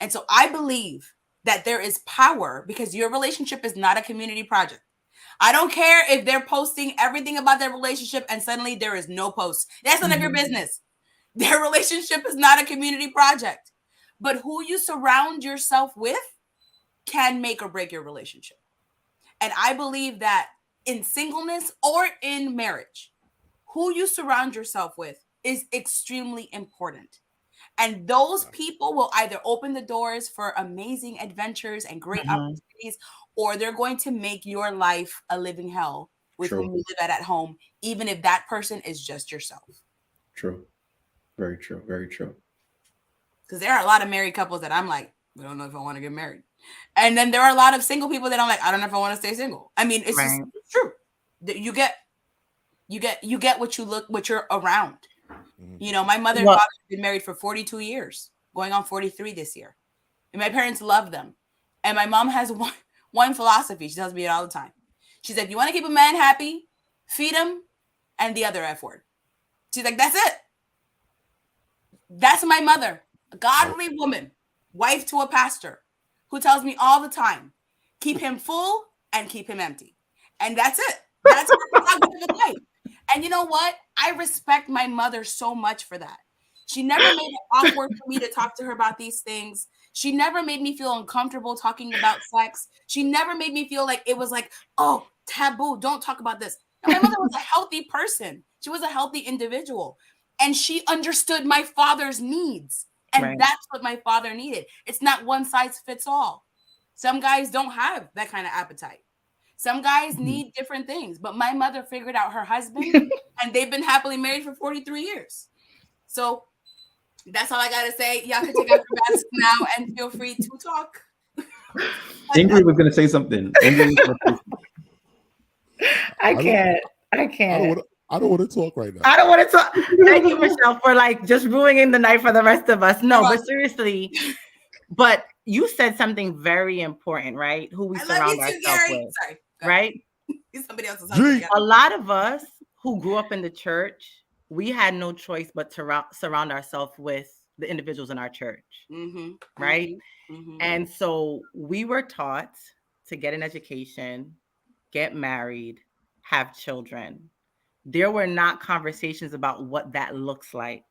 And so I believe that there is power, because your relationship is not a community project. I don't care if they're posting everything about their relationship and suddenly there is no post. That's none of your business. Their relationship is not a community project. But who you surround yourself with can make or break your relationship. And I believe that in singleness or in marriage, who you surround yourself with is extremely important. And those people will either open the doors for amazing adventures and great opportunities, or they're going to make your life a living hell with whom you live at home, even if that person is just yourself. True. Very true. Very true. Because there are a lot of married couples that I'm like, I don't know if I want to get married. And then there are a lot of single people that I'm like, I don't know if I want to stay single. I mean, it's just true. You get what you're around. My mother and father have been married for 42 years, going on 43 this year. And my parents love them. And my mom has one philosophy. She tells me it all the time. She said, you want to keep a man happy, feed him, and the other F word. She's like, that's it. That's my mother, a godly woman, wife to a pastor, who tells me all the time, keep him full and keep him empty. And that's it. That's her prerogative in life. And you know what? I respect my mother so much for that. She never made it awkward for me to talk to her about these things. She never made me feel uncomfortable talking about sex. She never made me feel like it was like, oh, taboo, don't talk about this. And my mother was a healthy person. She was a healthy individual. And she understood my father's needs. And Right. that's what my father needed. It's not one size fits all. Some guys don't have that kind of appetite. Some guys need different things. But my mother figured out her husband, and they've been happily married for 43 years. So that's all I got to say. Y'all can take off your masks now and feel free to talk. Ingrid was going to say something. I can't. I don't want to talk right now. I don't want to talk. Thank you, Michelle, for like just ruining the night for the rest of us. No, but seriously, but you said something very important, right? Who we surround ourselves with. Sorry. Right? Somebody else's husband. A lot of us who grew up in the church, we had no choice but to surround ourselves with the individuals in our church. Right? And so we were taught to get an education, get married, have children. There were not conversations about what that looks like.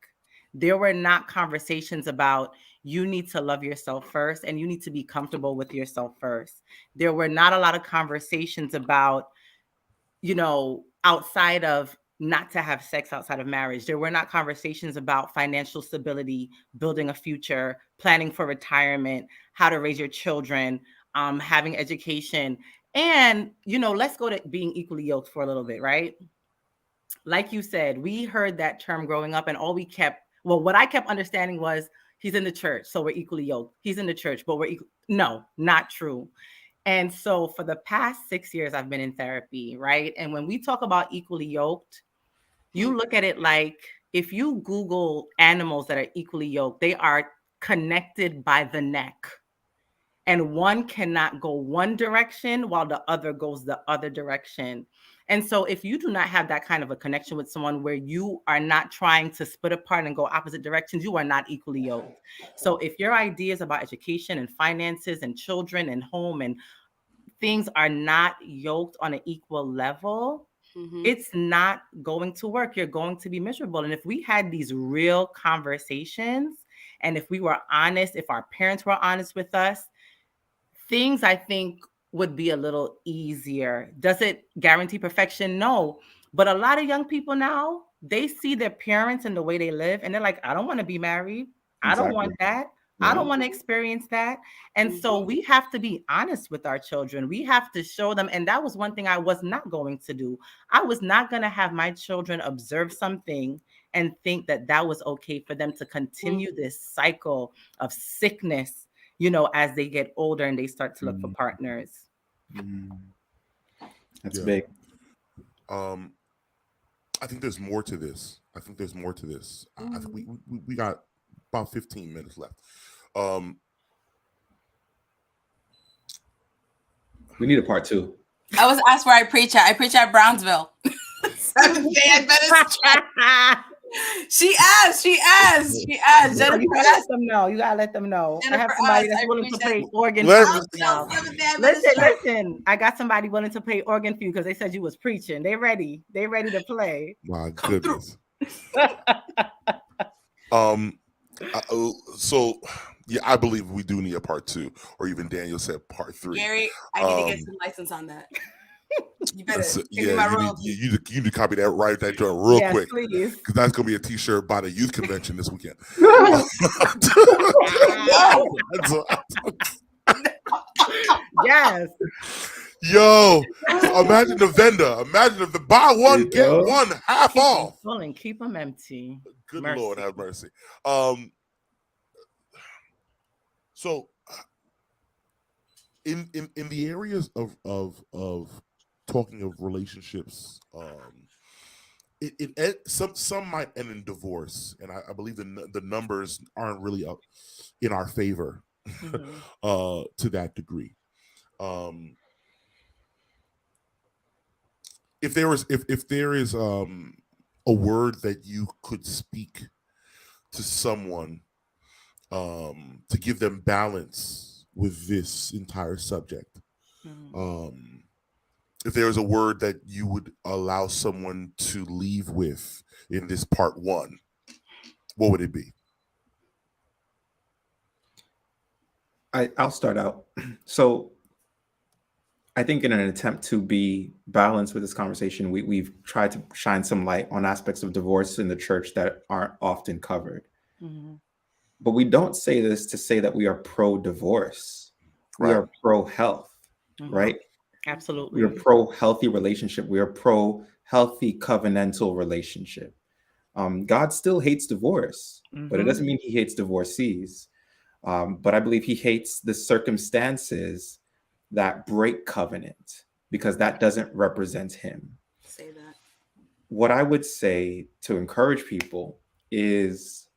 There were not conversations about you need to love yourself first and you need to be comfortable with yourself first. There were not a lot of conversations about, outside of not to have sex outside of marriage. There were not conversations about financial stability, building a future, planning for retirement, how to raise your children, having education. And, let's go to being equally yoked for a little bit, right? Like you said, we heard that term growing up and what I kept understanding was he's in the church, so we're equally yoked. He's in the church, but we're equal. No, not true. And so for the past 6 years, I've been in therapy, right? And when we talk about equally yoked, you look at it like if you Google animals that are equally yoked, they are connected by the neck. And one cannot go one direction while the other goes the other direction. And so if you do not have that kind of a connection with someone where you are not trying to split apart and go opposite directions, you are not equally yoked. So if your ideas about education and finances and children and home and things are not yoked on an equal level, it's not going to work. You're going to be miserable. And if we had these real conversations, and if we were honest, if our parents were honest with us, things I think would be a little easier. Does it guarantee perfection? No. But a lot of young people now, they see their parents and the way they live, and they're like, I don't want to be married. I don't want that. I don't want to experience that. And so we have to be honest with our children. We have to show them. And that was one thing I was not going to do. I was not going to have my children observe something and think that that was okay for them to continue this cycle of sickness, as they get older and they start to look for partners. That's big. I think there's more to this. I think we got about 15 minutes left. We need a part 2. I was asked where I preach at. I preach at Brownsville. Seventh-day Adventist. She asked. You gotta let them know. I have somebody that's willing to play organ for you now. Listen. I got somebody willing to play organ for you because they said you was preaching. They ready to play. My goodness. So yeah, I believe we do need a part 2, or even Daniel said part 3. Gary, I need to get some license on that. You better you need to copy that, write that joint real quick, please, because that's gonna be a T-shirt by the youth convention this weekend. Yes. Yo, imagine the vendor. Imagine if the buy one get one half off. Full and keep them empty. Good Lord, have mercy. So, in the areas of talking of relationships, some might end in divorce, and I believe the numbers aren't really up in our favor to that degree. If there is a word that you could speak to someone to give them balance with this entire subject, if there was a word that you would allow someone to leave with in this part one, what would it be? I'll start out. So I think in an attempt to be balanced with this conversation, we've tried to shine some light on aspects of divorce in the church that aren't often covered. Mhm. But we don't say this to say that we are pro-divorce. We Right. are pro-health, Mhm. right? Absolutely. We are pro-healthy relationship. We are pro-healthy covenantal relationship. God still hates divorce, but it Mhm. doesn't mean he hates divorcees. But I believe he hates the circumstances that break covenant because that doesn't represent him. Say that. What I would say to encourage people is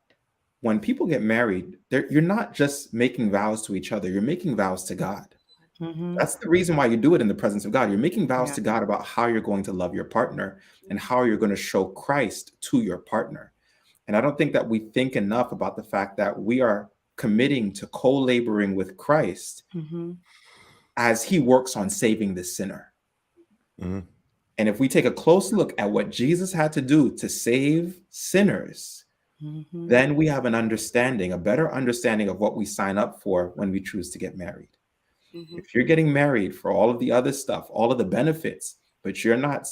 when people get married, you're not just making vows to each other, you're making vows to God. Mhm. That's the reason why you do it in the presence of God. You're making vows Yeah. to God about how you're going to love your partner and how you're going to show Christ to your partner. And I don't think that we think enough about the fact that we are committing to co-laboring with Christ Mhm. as he works on saving the sinner. Mhm. And if we take a close look at what Jesus had to do to save sinners, Mhm. then we have an understanding, a better understanding of what we sign up for when we choose to get married. Mhm. If you're getting married for all of the other stuff, all of the benefits, but you're not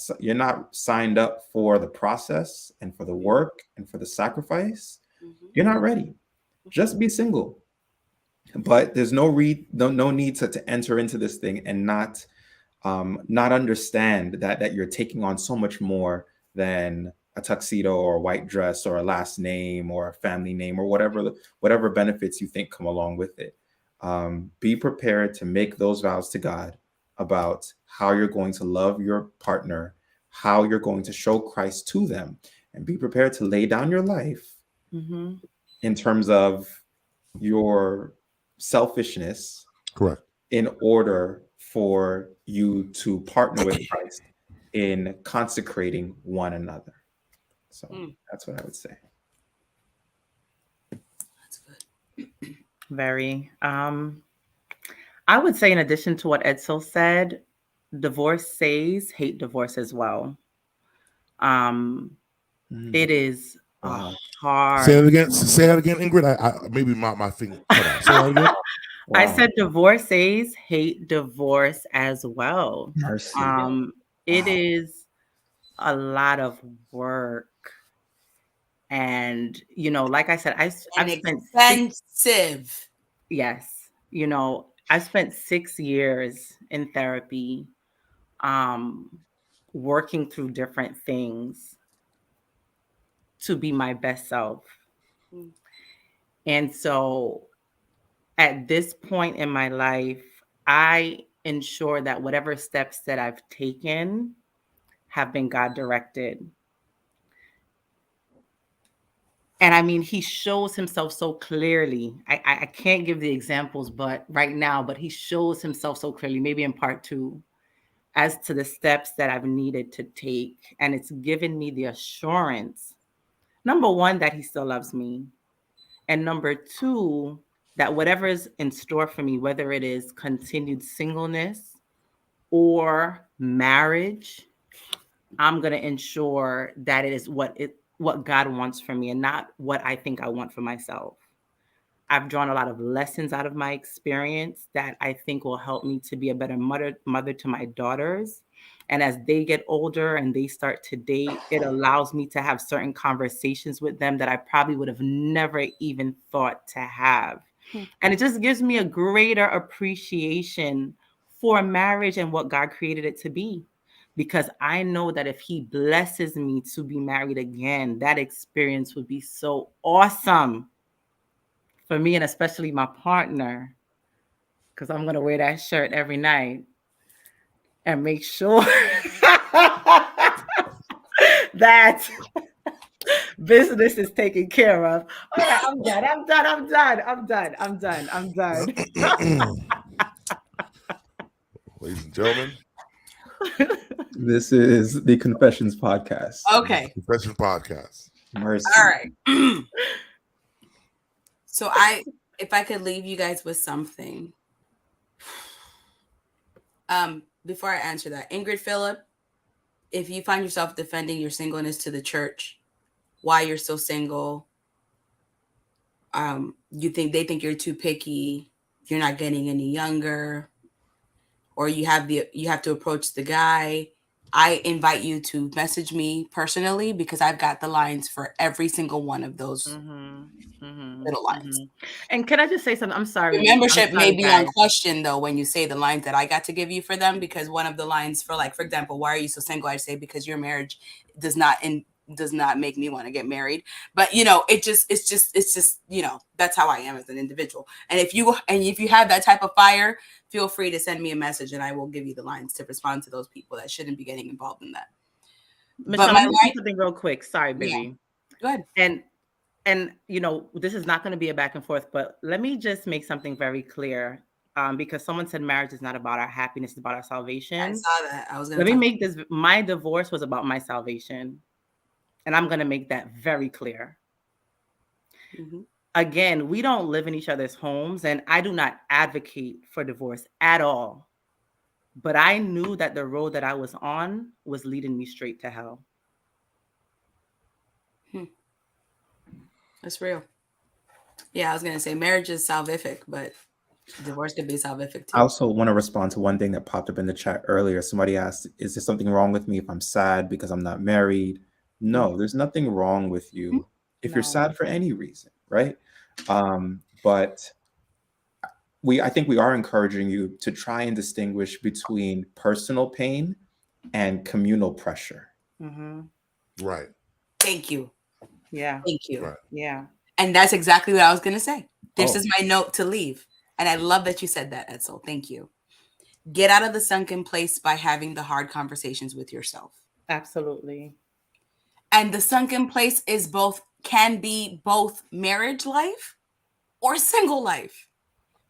signed up for the process and for the work and for the sacrifice, Mhm. you're not ready. Just be single. But there's no need to enter into this thing and not understand that you're taking on so much more than a tuxedo or a white dress or a last name or a family name or whatever benefits you think come along with it. Be prepared to make those vows to God about how you're going to love your partner, how you're going to show Christ to them, and be prepared to lay down your life Mhm. in terms of your selfishness Correct. in order for you to partner with Christ in consecrating one another. So that's what I would say. That's good. Very. I would say, in addition to what Edsel said, divorce says hate divorce as well. It is a Wow. Say hard. that again. Say that again, Ingrid. I maybe my thing cut out. Say that again. I Wow. said divorcees hate divorce as well. Mercy. It Wow. is a lot of work. And, like I said, And I've spent expensive. yes, I've spent 6 years in therapy, um, working through different things to be my best self. Mm. And so at this point in my life, I ensure that whatever steps that I've taken have been God directed. And I mean, he shows himself so clearly. I can't give the examples, but right now, but he shows himself so clearly, maybe in part two, as to the steps that I've needed to take. And it's given me the assurance, number one, that he still loves me. And number two, that whatever is in store for me, whether it is continued singleness or marriage, I'm going to ensure that it is what God wants for me and not what I think I want for myself. I've drawn a lot of lessons out of my experience that I think will help me to be a better mother to my daughters. And as they get older and they start to date, it allows me to have certain conversations with them that I probably would have never even thought to have. And it just gives me a greater appreciation for marriage and what God created it to be. Because I know that if he blesses me to be married again, that experience would be so awesome for me and especially my partner, because I'm going to wear that shirt every night and make sure that business is taken care of. All right, I'm done. I'm done. I'm done. I'm done. I'm done. I'm done. Ladies and gentlemen, This is the Confessions Podcast. Okay. Confession Podcast. Mercy. All right. So if I could leave you guys with something, before I answer that, Ingrid Phillip, if you find yourself defending your singleness to the church, why you're still single, you think they think you're too picky, you're not getting any younger, or you have to approach the guy, I invite you to message me personally, because I've got the lines for every single one of those little lines. And can I just say something? I'm sorry. Your membership may be on guys. question though when you say the lines that I got to give you for them, because one of the lines for, like, for example, why are you so single? I say because your marriage does not make me want to get married. But it's just that's how I am as an individual. And if you have that type of fire, feel free to send me a message and I will give you the lines to respond to those people that shouldn't be getting involved in that. Michelle, let me say something real quick. Sorry, baby. Yeah. Go ahead. And this is not going to be a back and forth, but let me just make something very clear. Because someone said marriage is not about our happiness, it's about our salvation. I saw that. Let me make this. My divorce was about my salvation. And I'm going to make that very clear. Mm-hmm. Again, we don't live in each other's homes, and I do not advocate for divorce at all. But I knew that the road that I was on was leading me straight to hell. That's real. Yeah, I was going to say marriage is salvific, but divorce could be salvific too. I also want to respond to one thing that popped up in the chat earlier. Somebody asked, is there something wrong with me if I'm sad because I'm not married? No, there's nothing wrong with you if you're sad for any reason, right? But I think we are encouraging you to try and distinguish between personal pain and communal pressure. Right. Thank you. Yeah. Thank you. Right. Yeah. And that's exactly what I was going to say. This is my note to leave. And I love that you said that, Edsel. Thank you. Get out of the sunken place by having the hard conversations with yourself. Absolutely. And the sunken place can be both marriage life or single life,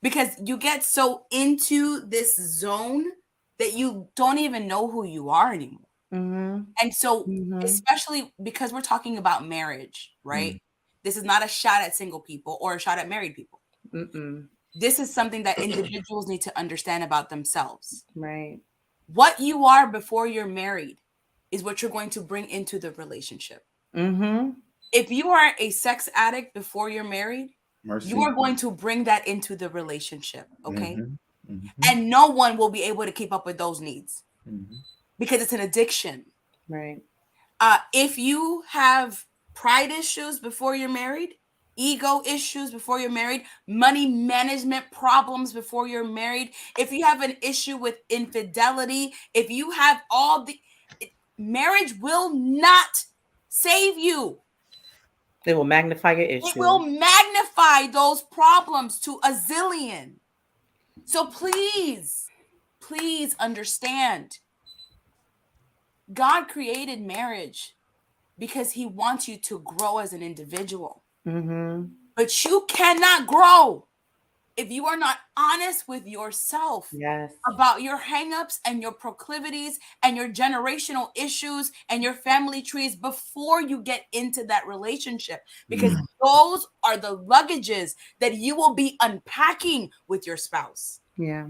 because you get so into this zone that you don't even know who you are anymore. And so, especially because we're talking about marriage, right? This is not a shot at single people or a shot at married people. This is something that individuals need to understand about themselves. Right. What you are before you're married is what you're going to bring into the relationship. If you are a sex addict before you're married, you are going to bring that into the relationship, okay? And no one will be able to keep up with those needs because it's an addiction. Right. If you have pride issues before you're married, ego issues before you're married, money management problems before you're married, if you have an issue with infidelity, if you have marriage will not save you. It will magnify your issue. It will magnify those problems to a zillion. So please understand. God created marriage because he wants you to grow as an individual. But you cannot grow if you are not honest with yourself about your hangups and your proclivities and your generational issues and your family trees before you get into that relationship, because those are the luggages that you will be unpacking with your spouse. Yeah.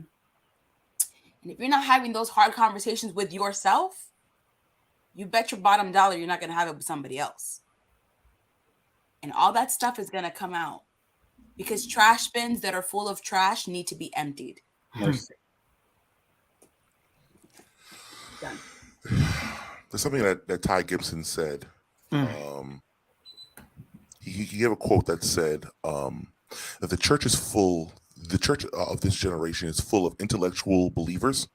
And if you're not having those hard conversations with yourself, you bet your bottom dollar you're not going to have it with somebody else. And all that stuff is going to come out. Because trash bins that are full of trash need to be emptied. There's something that Ty Gibson said. He gave a quote that said that the church of this generation is full of intellectual believers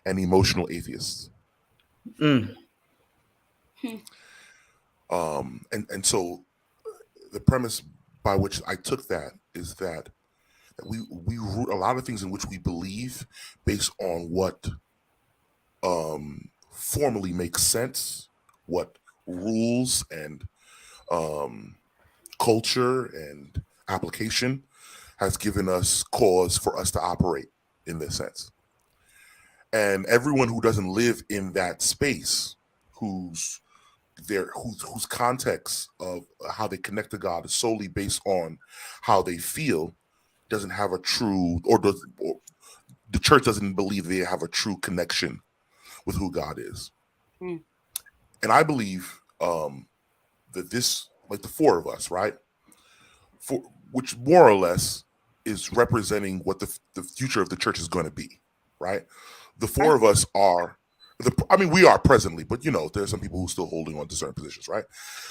and emotional atheists. And so the premise by which I took that is that we root a lot of things in which we believe based on what formally makes sense, what rules and culture and application has given us cause for us to operate in this sense. And everyone who doesn't live in that space, whose context of how they connect to God is solely based on how they feel, doesn't have a true, or the church doesn't believe they have a true connection with who God is. Mm. And I believe that this, like the four of us, right, which more or less is representing what the future of the church is going to be, right? The four of us are, we are presently, but there's some people who are still holding on to certain positions, right?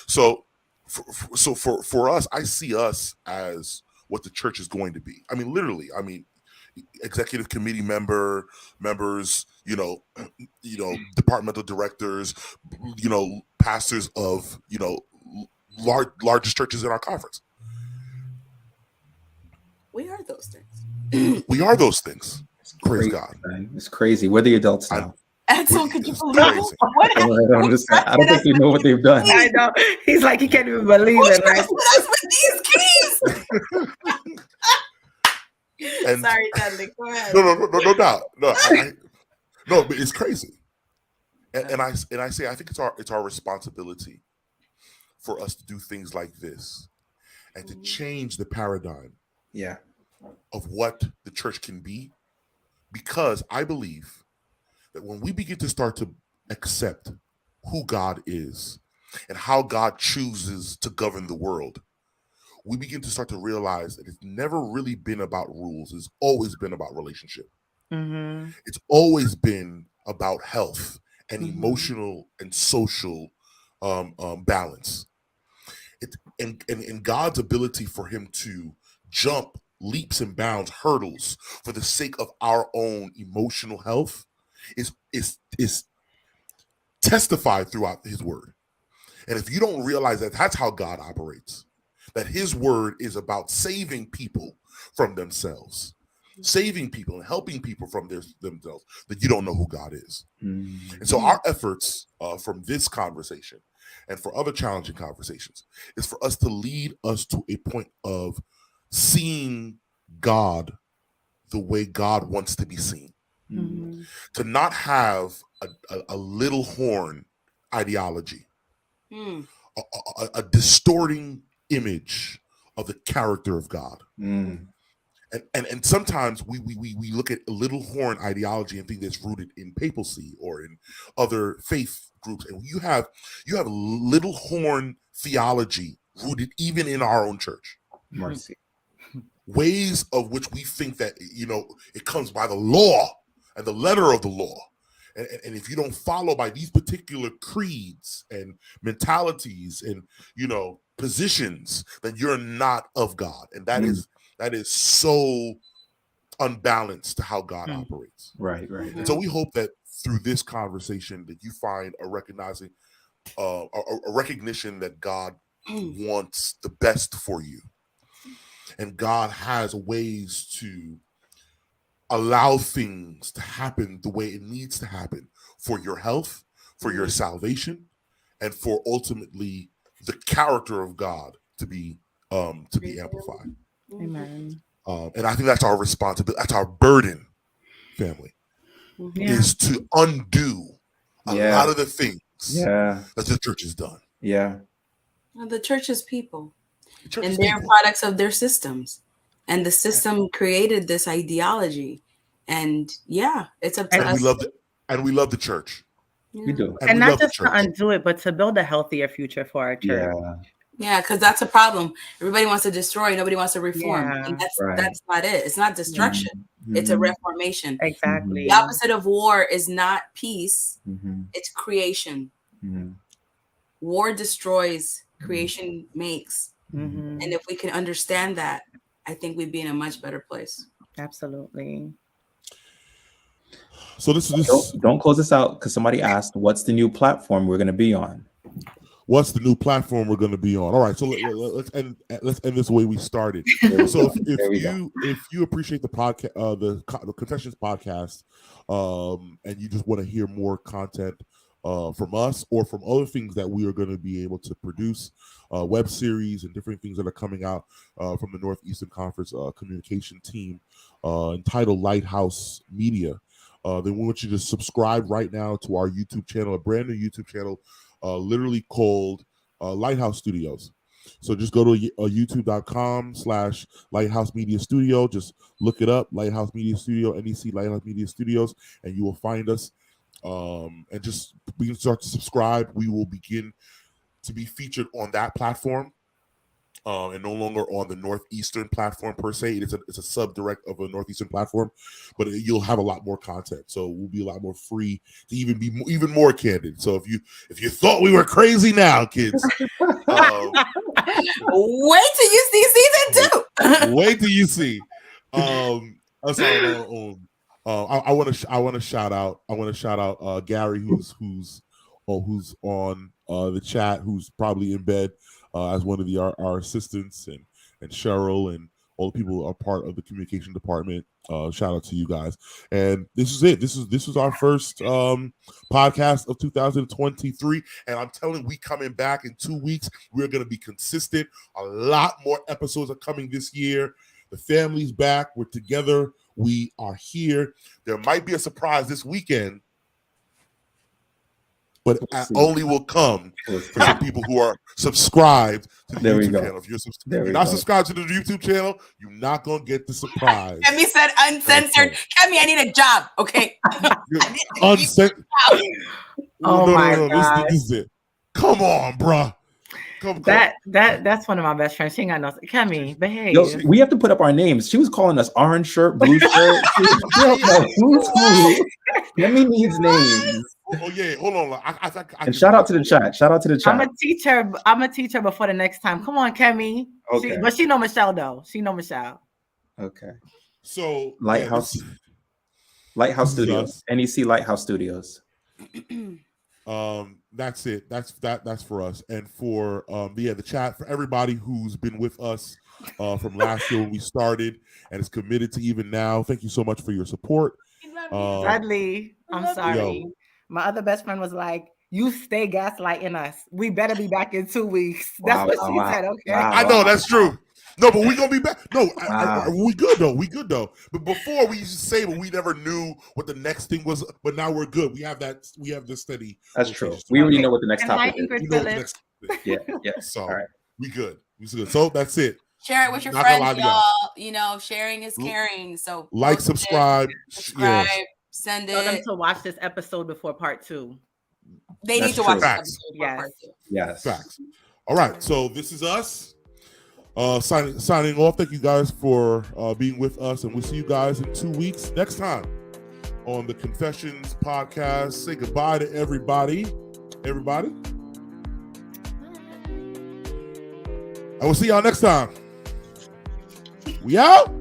So for us, I see us as what the church is going to be. Literally, executive committee members, departmental directors, pastors of, largest churches in our conference. We are those things. We are those things. Praise Crazy, God. man. It's crazy. We're the adults now. Edsel, could you It's believe crazy. it? What I don't think they know what they've done. I know. He's like, he can't even believe Who it. Like, trusted us with these keys? And Sorry, Duddley. Go ahead. no doubt. No, but it's crazy. And I say I think it's our responsibility for us to do things like this and to change the paradigm of what the church can be, because I believe that when we begin to start to accept who God is and how God chooses to govern the world, we begin to start to realize that it's never really been about rules. It's always been about relationship. mm-hmm. It's always been about health and emotional and social balance. And God's ability for him to jump leaps and bounds, hurdles for the sake of our own emotional health is testified throughout his word. And if you don't realize that that's how God operates, that his word is about saving people from themselves, saving people and helping people from themselves, that you don't know who God is. And so our efforts from this conversation and for other challenging conversations is for us to lead us to a point of seeing God the way God wants to be seen. Mm-hmm. To not have a little horn ideology, a distorting image of the character of God. And sometimes we look at a little horn ideology and think that's rooted in papacy or in other faith groups, and you have little horn theology rooted even in our own church. Mercy. Ways of which we think that it comes by the law and the letter of the law, and if you don't follow by these particular creeds and mentalities and positions, then you're not of God, and that is so unbalanced to how God operates. Right. And so we hope that through this conversation that you find a recognition that God wants the best for you, and God has ways to allow things to happen the way it needs to happen for your health, for your salvation, and for ultimately the character of God to be amplified. Amen. And I think that's our responsibility. That's our burden, family, is to undo a lot of the things that the church has done. Yeah. Well, the church is people. And they're products of their systems. And the system created this ideology. And it's up to us. We love the church. We do. And not just to undo it, but to build a healthier future for our church. Yeah, because that's a problem. Everybody wants to destroy. Nobody wants to reform. And that's not it. It's not destruction. It's a reformation. Exactly. The opposite of war is not peace. It's creation. War destroys. Creation makes. And if we can understand that, I think we'd be in a much better place. Absolutely. So don't close this out, because somebody asked, what's the new platform we're going to be on? What's the new platform we're going to be on? All right, so let's end this the way we started. So if you appreciate the podcast, the Confessions podcast, and you just want to hear more content from us or from other things that we are going to be able to produce, web series and different things that are coming out from the Northeastern Conference communication team entitled Lighthouse Media, then we want you to subscribe right now to our YouTube channel, a brand new YouTube channel, literally called Lighthouse Studios. So just go to youtube.com/Lighthouse Media Studio. Just look it up, Lighthouse Media Studio, NEC Lighthouse Media Studios, and you will find us. And just we can start to subscribe. We will begin to be featured on that platform. And no longer on the Northeastern platform per se. It's a sub-direct of a Northeastern platform, but you'll have a lot more content. So we'll be a lot more free to even be even more candid. So if you thought we were crazy now, kids, wait till you see season 2. wait till you see. I want to shout out Gary, who's on the chat, who's probably in bed. As one of our assistants, and Cheryl and all the people who are part of the communication department. Shout out to you guys. And this is it. This is our first podcast of 2023. And I'm telling you, we coming back in 2 weeks. We're going to be consistent. A lot more episodes are coming this year. The family's back. We're together. We are here. There might be a surprise this weekend, but only will come for some people who are subscribed to the YouTube channel. If you're not subscribed to the YouTube channel, you're not going to get the surprise. Kemi said uncensored. Kemi, I need a job, okay? Uncensored. God. This is it. Come on, bruh. Come. That's one of my best friends. She ain't got no. Kemi, behave. Yo, we have to put up our names. She was calling us orange shirt, blue shirt. Who's who? Kemi needs names. Oh yeah, hold on. And shout out to the chat. Shout out to the chat. I'm a teacher before the next time. Come on, Kemi. Okay. But she know Michelle though. She know Michelle. Okay. So Lighthouse Studios. NEC Lighthouse Studios. That's it. That's for us. And for the chat, for everybody who's been with us from last year when we started and is committed to even now. Thank you so much for your support. Duddley, I'm sorry. Yo. My other best friend was like, "You stay gaslighting us. We better be back in 2 weeks." That's what she said. Okay. I know that's true. No, but we gonna be back. No, we good though. We good though. But before we used to say, but we never knew what the next thing was. But now we're good. We have that. We have this steady. That's true. We already know what the next topic is. We know what the next thing. Yeah. So all right. we good. We good. So that's it. Share it with your friends, y'all. You know, sharing is caring. So like, subscribe, yes. Send Tell them it. to watch this episode before part 2. They need to watch this episode before part 2. Yes. Facts. All right. So this is us. Signing off. Thank you guys for being with us, and we'll see you guys in 2 weeks next time on the Confessions podcast. Say goodbye to everybody. Everybody. And we'll see y'all next time. We out.